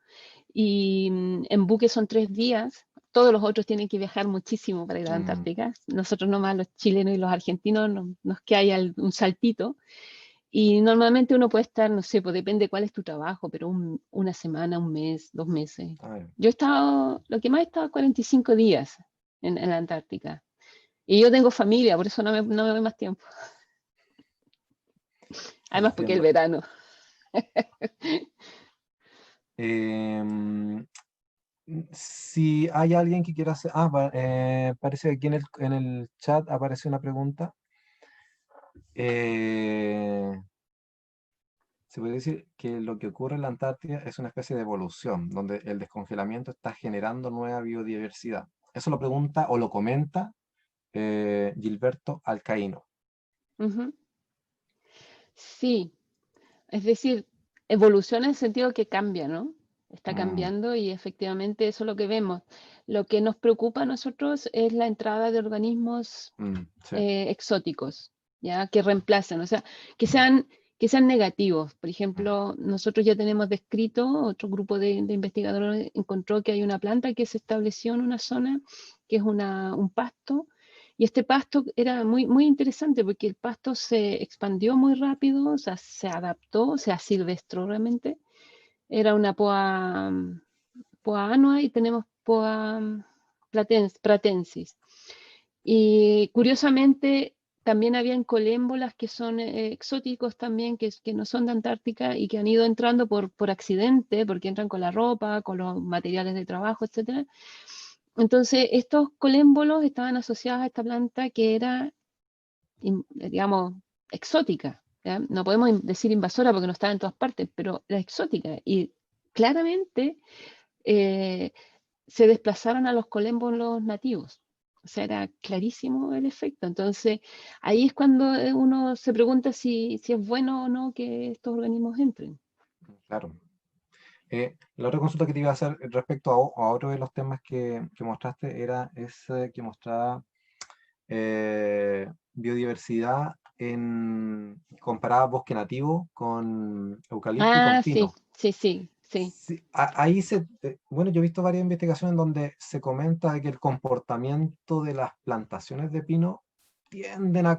y en buque son 3 días. Todos los otros tienen que viajar muchísimo para ir a la Mm, Antártica. Nosotros nomás, los chilenos y los argentinos, nos queda ahí un saltito. Y normalmente uno puede estar, no sé, pues depende cuál es tu trabajo, pero una semana, un mes, 2 meses. ya. Yo he estado, lo que más he estado 45 días en la Antártica. Y yo tengo familia, por eso no me doy más tiempo. Además, porque el Entiendo. verano. Em, si hay alguien que quiera hacer. Parece que aquí en el chat aparece una pregunta. Eh, Se puede decir que lo que ocurre en la Antártida es una especie de evolución, donde el descongelamiento está generando nueva biodiversidad. Eso lo pregunta o lo comenta Gilberto Alcaíno. Ujú. Sí, es decir, evoluciona en el sentido que cambia, ¿no? Está Mm, cambiando y efectivamente eso es lo que vemos. Lo que nos preocupa a nosotros es la entrada de organismos sí. exóticos, ¿ya? Que reemplacen, o sea, que sean negativos. Por ejemplo, nosotros ya tenemos descrito, otro grupo de investigadores encontró que hay una planta que se estableció en una zona que es un pasto, y este pasto era muy, muy interesante porque el pasto se expandió muy rápido, o sea, se adaptó, se asilvestró realmente. Era una poa annua y tenemos poa pratensis. Y curiosamente, también habían colémbolas que son exóticos también, que no son de Antártica y que han ido entrando por accidente, porque entran con la ropa, con los materiales de trabajo, etc. Entonces, estos colémbolos estaban asociados a esta planta que era, digamos, exótica. ¿Ya? No podemos decir invasora porque no estaba en todas partes, pero era exótica. Y claramente eh, se desplazaron a los colémbolos nativos. O sea, era clarísimo el efecto. Entonces, ahí es cuando uno se pregunta si es bueno o no que estos organismos entren. Claro. La otra consulta que te iba a hacer respecto a otro de los temas que mostraste era ese que mostraba biodiversidad comparada bosque nativo con eucalipto y con Ah, sí, pino. sí, sí, sí. Sí, bueno, yo he visto varias investigaciones donde se comenta de que el comportamiento de las plantaciones de pino tienden a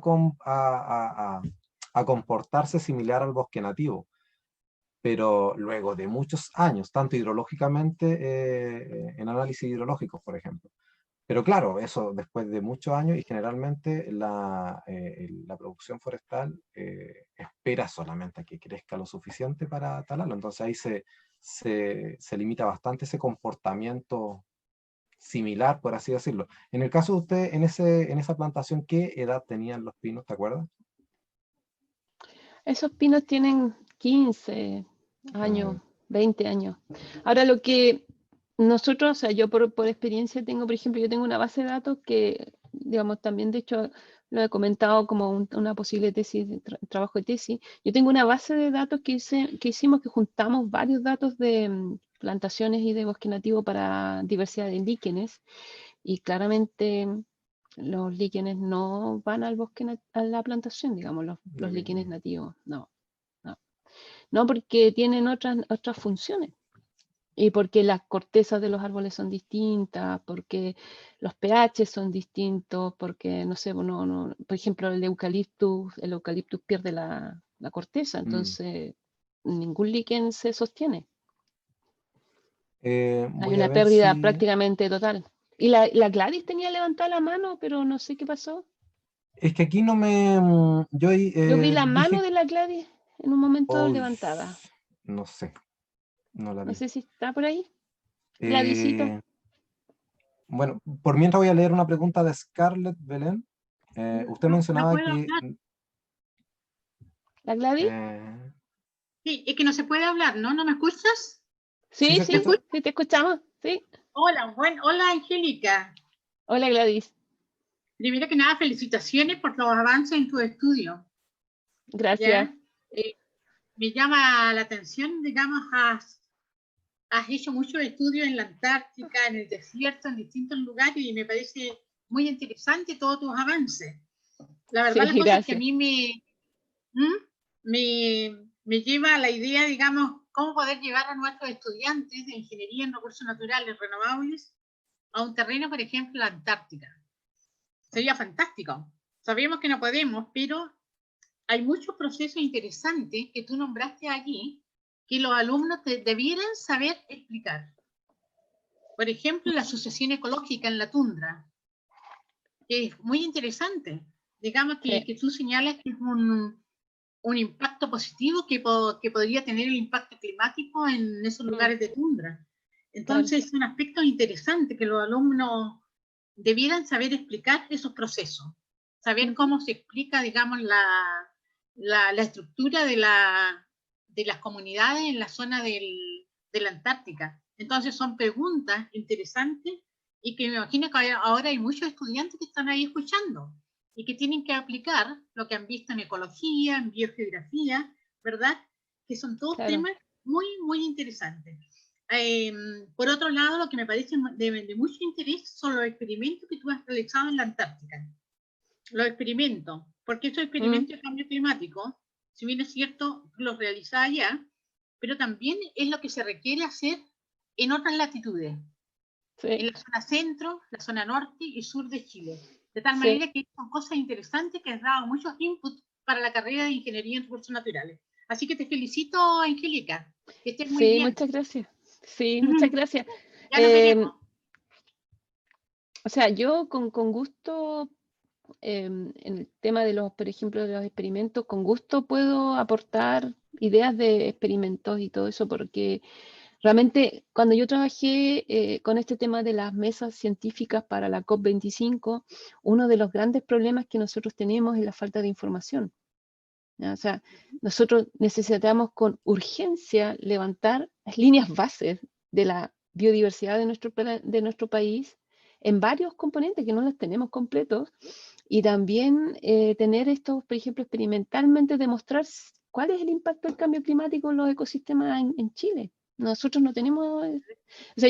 comportarse similar al bosque nativo, pero luego de muchos años, tanto hidrológicamente, en análisis hidrológicos, por ejemplo. Pero claro, eso después de muchos años y generalmente la producción forestal espera solamente a que crezca lo suficiente para talarlo. Entonces ahí se limita bastante ese comportamiento similar, por así decirlo. En el caso de usted, en esa plantación, ¿qué edad tenían los pinos, te acuerdas? Esos pinos tienen 15 años, Mm, 20 años. Ahora lo que nosotros, o sea, yo por experiencia tengo, por ejemplo, yo tengo una base de datos que, digamos, también de hecho lo he comentado como una posible tesis, trabajo de tesis. Yo tengo una base de datos que hicimos, que juntamos varios datos de plantaciones y de bosque nativo para diversidad de líquenes y claramente los líquenes no van al bosque, a la plantación, digamos, los líquenes nativos, no, no, no porque tienen otras funciones y porque las cortezas de los árboles son distintas, porque los pH son distintos, porque, no sé, por ejemplo, el eucaliptus pierde la corteza, mm. entonces ningún líquen se sostiene. Hay Voy a una ver pérdida si... prácticamente total. Y la Gladys tenía levantada la mano, pero no sé qué pasó. Es que aquí no me... Yo Yo vi la mano dije... de la Gladys en un momento Uy, levantada. no sé, no la No vi. sé si está por ahí. Gladysito. Eh, bueno, por mientras voy a leer una pregunta de Scarlett Belén. Usted No mencionaba puedo que... hablar. ¿La Gladys? eh, Sí, es que no se puede hablar, ¿no? ¿No me escuchas? ¿Sí Sí, se ¿Me sí, escucha? escuchas? sí, te escuchamos. Sí. Hola, hola Angélica. Hola, Gladys. Primero que nada, felicitaciones por los avances en tu estudio. Gracias. ¿Ya? Eh, Me llama la atención, digamos, has hecho muchos estudios en la Antártica, en el desierto, en distintos lugares y me parece muy interesante todos tus avances. La verdad, Sí, la cosa es que a gracias. mí me lleva a la idea, digamos, cómo poder llevar a nuestros estudiantes de ingeniería en recursos naturales renovables a un terreno, por ejemplo, la Antártica. Sería fantástico. Sabemos que no podemos, pero hay muchos procesos interesantes que tú nombraste allí que los alumnos debieran saber explicar. Por ejemplo, la sucesión ecológica en la tundra, que es muy interesante. Digamos Sí, que tú señalas que es un impacto positivo que podría tener el impacto climático en esos lugares de tundra. claro. Entonces, son aspectos interesantes que los alumnos debieran saber explicar esos procesos, saber cómo se explica, digamos, la estructura de las comunidades en la zona de la Antártica. Entonces, son preguntas interesantes y que me imagino que ahora hay muchos estudiantes que están ahí escuchando. y que tienen que aplicar lo que han visto en ecología, en biogeografía, ¿verdad? Que son todos Claro. temas muy, muy interesantes. Por otro lado, lo que me parece de mucho interés son los experimentos que tú has realizado en la Antártica. Los experimentos, porque estos experimentos de cambio climático, si bien es cierto, los realizás allá, pero también es lo que se requiere hacer en otras latitudes, en Sí, la zona centro, la zona norte y sur de Chile. De tal sí, manera que son cosas interesantes que has dado muchos inputs para la carrera de Ingeniería en Recursos Naturales. Así que te felicito, Angélica, que estés muy sí, bien. muchas gracias. Sí, muchas gracias. Ya nos veremos. O sea, yo con gusto, en el tema de los, por ejemplo, de los experimentos, con gusto puedo aportar ideas de experimentos y todo eso, porque realmente cuando yo trabajé con este tema de las mesas científicas para la COP25, uno de los grandes problemas que nosotros tenemos es la falta de información, ¿ya? O sea, nosotros necesitamos con urgencia levantar las líneas bases de la biodiversidad de nuestro país en varios componentes que no los tenemos completos, y también tener estos, por ejemplo, experimentalmente demostrar cuál es el impacto del cambio climático en los ecosistemas en Chile. Nosotros no tenemos, o sea,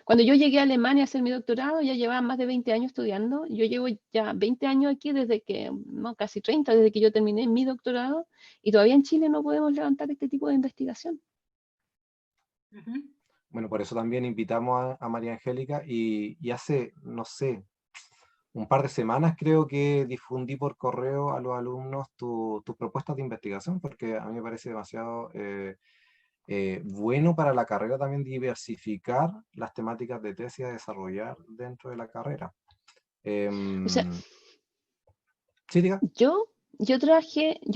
cuando yo llegué a Alemania a hacer mi doctorado, ya llevaba más de 20 años estudiando. Yo llevo ya 20 años aquí desde que, no, casi 30, desde que yo terminé mi doctorado, y todavía en Chile no podemos levantar este tipo de investigación. Bueno, por eso también invitamos a María Angélica y hace, no sé, un par de semanas creo que difundí por correo a los alumnos tus propuestas de investigación, porque a mí me parece demasiado bueno para la carrera también diversificar las temáticas de tesis a desarrollar dentro de la carrera. O sea, Sí, diga. yo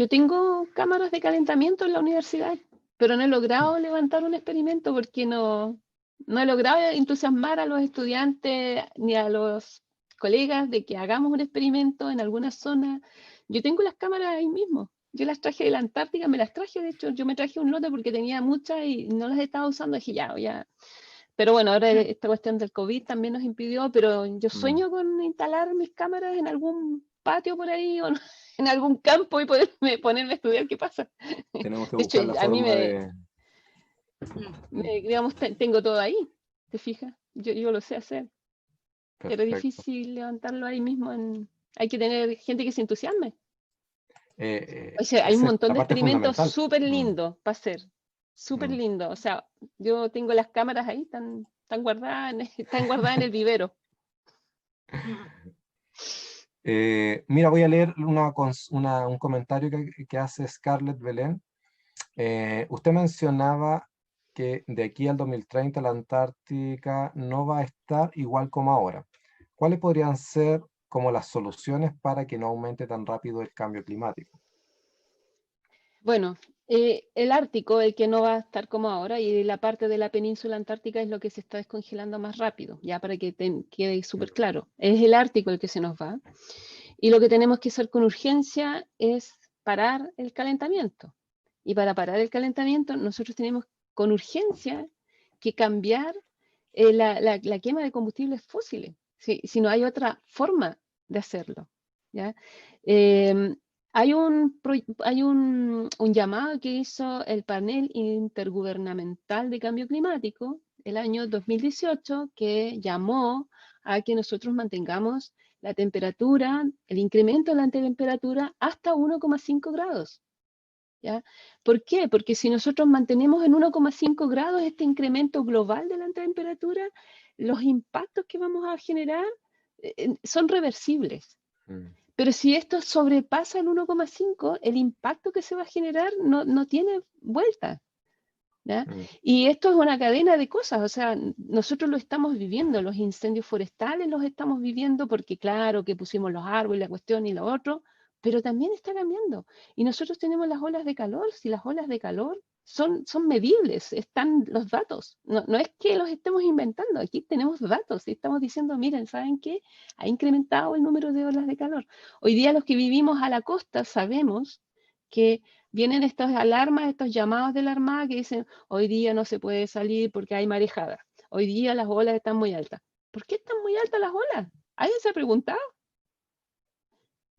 tengo cámaras de calentamiento en la universidad, pero no he logrado levantar un experimento porque no he logrado entusiasmar a los estudiantes ni a los colegas de que hagamos un experimento en alguna zona. Yo tengo las cámaras ahí mismo. Yo las traje de la Antártica, me las traje, de hecho, yo me traje un lote porque tenía muchas y no las estaba usando. Dije, ya. Pero bueno, ahora esta cuestión del COVID también nos impidió, pero yo sueño con instalar mis cámaras en algún patio por ahí o en algún campo y ponerme a estudiar qué pasa. Tenemos que De hecho, buscar la a mí forma de... digamos, tengo todo ahí, ¿te fijas? Yo lo sé hacer, pero es Perfecto. difícil levantarlo ahí mismo. Hay que tener gente que se entusiasme. O sea, hay un Esa es montón la de parte experimentos fundamental. súper lindos para hacer, súper Mm. lindos. O sea, yo tengo las cámaras ahí, están guardadas están guardadas en el vivero. Mira, voy a leer un comentario que hace Scarlett Belén. Usted mencionaba que de aquí al 2030 la Antártica no va a estar igual como ahora. ¿Cuáles podrían ser como las soluciones para que no aumente tan rápido el cambio climático? Bueno, el Ártico, el que no va a estar como ahora, y la parte de la península antártica es lo que se está descongelando más rápido, ya para que quede súper claro. Es el Ártico el que se nos va. Y lo que tenemos que hacer con urgencia es parar el calentamiento. Y para parar el calentamiento, nosotros tenemos con urgencia que cambiar la quema de combustibles fósiles, si no hay otra forma de hacerlo, ¿ya? Hay un llamado que hizo el Panel Intergubernamental de Cambio Climático el año 2018, que llamó a que nosotros mantengamos la temperatura, el incremento de la temperatura hasta 1,5 grados, ¿ya? ¿Por qué? Porque si nosotros mantenemos en 1,5 grados este incremento global de la temperatura, los impactos que vamos a generar son reversibles. Pero si esto sobrepasa el 1,5, el impacto que se va a generar no tiene vuelta, ¿ya? Y esto es una cadena de cosas, o sea, nosotros lo estamos viviendo, los incendios forestales los estamos viviendo porque claro que pusimos los árboles, la cuestión y lo otro, pero también está cambiando. Y nosotros tenemos las olas de calor, si las olas de calor son medibles, están los datos, no es que los estemos inventando, aquí tenemos datos y estamos diciendo, miren, ¿saben qué? Ha incrementado el número de olas de calor. Hoy día los que vivimos a la costa sabemos que vienen estas alarmas, estos llamados de la Armada que dicen, hoy día no se puede salir porque hay marejada, hoy día las olas están muy altas. ¿Por qué están muy altas las olas? ¿Alguien se ha preguntado?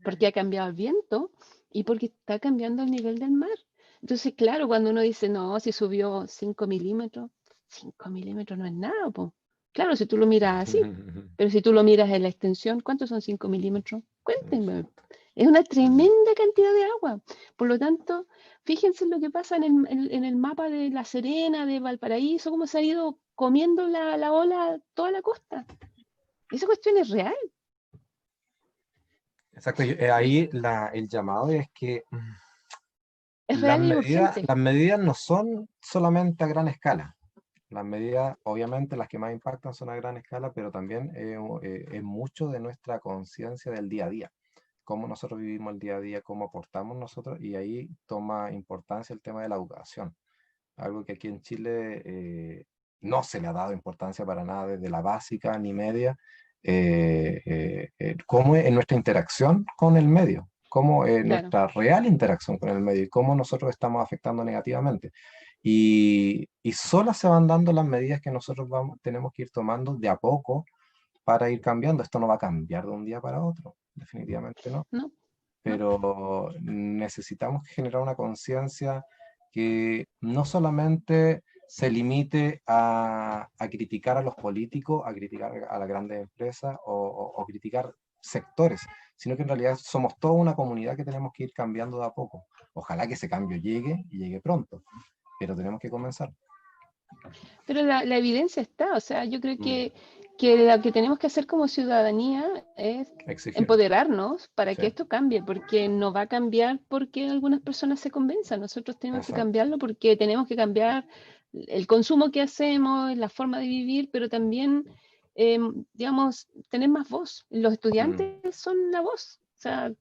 porque ha cambiado el viento y porque está cambiando el nivel del mar. Entonces, claro, cuando uno dice, no, si subió 5 milímetros, 5 milímetros no es nada, po. Claro, si tú lo miras así, pero si tú lo miras en la extensión, ¿cuántos son 5 milímetros? Cuéntenme. Exacto. Es una tremenda cantidad de agua. Por lo tanto, fíjense en lo que pasa en el mapa de La Serena, de Valparaíso, cómo se ha ido comiendo la ola toda la costa. Esa cuestión es real. Exacto. Ahí el llamado es que Es real y urgente. las medidas no son solamente a gran escala. Las medidas, obviamente, las que más impactan son a gran escala, pero también es mucho de nuestra conciencia del día a día, cómo nosotros vivimos el día a día, cómo aportamos nosotros, y ahí toma importancia el tema de la educación, algo que aquí en Chile no se le ha dado importancia para nada desde la básica ni media, cómo en nuestra interacción con el medio, cómo Claro. nuestra real interacción con el medio y cómo nosotros estamos afectando negativamente. Y solas se van dando las medidas que nosotros tenemos que ir tomando de a poco para ir cambiando. Esto no va a cambiar de un día para otro, definitivamente no. No, no. Pero necesitamos generar una conciencia que no solamente se limite a criticar a los políticos, a criticar a las grandes empresas o criticar sectores, sino que en realidad somos toda una comunidad que tenemos que ir cambiando de a poco. Ojalá que ese cambio llegue y llegue pronto, pero tenemos que comenzar. Pero la evidencia está, o sea, yo creo que lo que tenemos que hacer como ciudadanía es Exigir. empoderarnos para Sí. que esto cambie, porque no va a cambiar porque algunas personas se convenzan. Nosotros tenemos que Exacto. cambiarlo porque tenemos que cambiar el consumo que hacemos, la forma de vivir, pero también, digamos, tener más voz. Los estudiantes son la voz, o sea,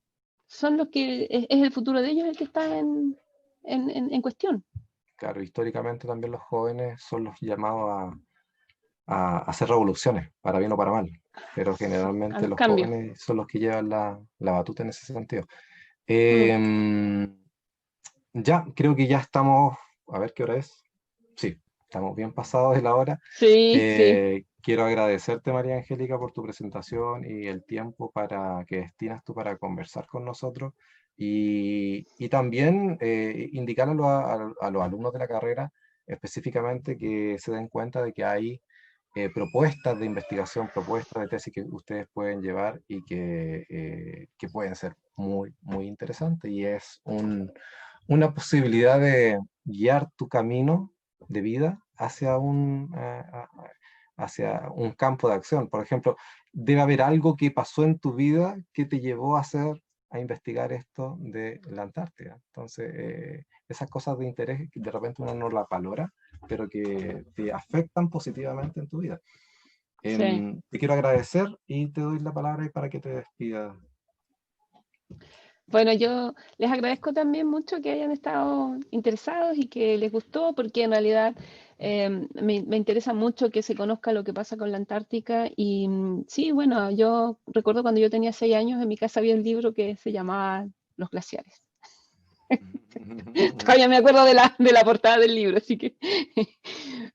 son los que es el futuro de ellos el que está en cuestión. Claro, históricamente también los jóvenes son los llamados a hacer revoluciones, para bien o para mal, pero A generalmente los los cambios. jóvenes son los que llevan la batuta en ese sentido. Ya, creo que ya estamos, a ver qué hora es. Sí, estamos bien pasados de la hora. Sí. Quiero agradecerte, María Angélica, por tu presentación y el tiempo que destinas tú para conversar con nosotros y también indicar a los alumnos de la carrera específicamente que se den cuenta de que hay propuestas de investigación, propuestas de tesis que ustedes pueden llevar y que pueden ser muy, muy interesantes y es una posibilidad de guiar tu camino de vida hacia hacia un campo de acción. Por ejemplo, debe haber algo que pasó en tu vida que te llevó a investigar esto de la Antártida. Entonces, esas cosas de interés que de repente uno no las valora, pero que te afectan positivamente en tu vida. Sí. Te quiero agradecer y te doy la palabra para que te despidas. Bueno, yo les agradezco también mucho que hayan estado interesados y que les gustó, porque en realidad me interesa mucho que se conozca lo que pasa con la Antártica. Y sí, bueno, yo recuerdo cuando yo tenía 6 años, en mi casa había un libro que se llamaba Los glaciares. Todavía me acuerdo de la portada del libro, así que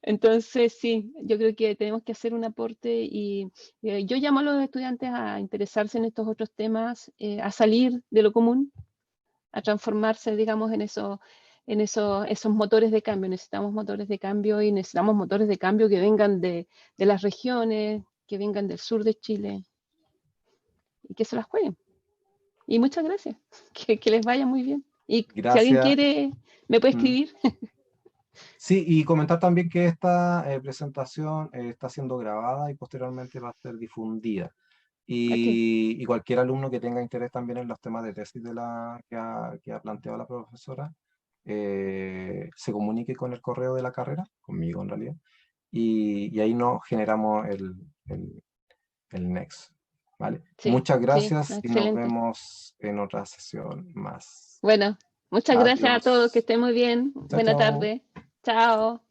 entonces sí, yo creo que tenemos que hacer un aporte y yo llamo a los estudiantes a interesarse en estos otros temas, a salir de lo común, a transformarse, digamos, en esos motores de cambio. Necesitamos motores de cambio y necesitamos motores de cambio que vengan de las regiones, que vengan del sur de Chile y que se las jueguen. Y muchas gracias, que les vaya muy bien. Y si alguien Gracias. quiere, me puede escribir. Sí, y comentar también que esta presentación está siendo grabada y posteriormente va a ser difundida. Okay. Y cualquier alumno que tenga interés también en los temas de tesis que ha planteado la profesora, se comunique con el correo de la carrera, conmigo en realidad, y ahí nos generamos el next. ¿Vale? Sí, Muchas gracias y nos excelente. vemos en otra sesión más. Bueno, muchas gracias a todos, que Adiós. estén muy bien. Chao, Buena chao. tarde. Chao.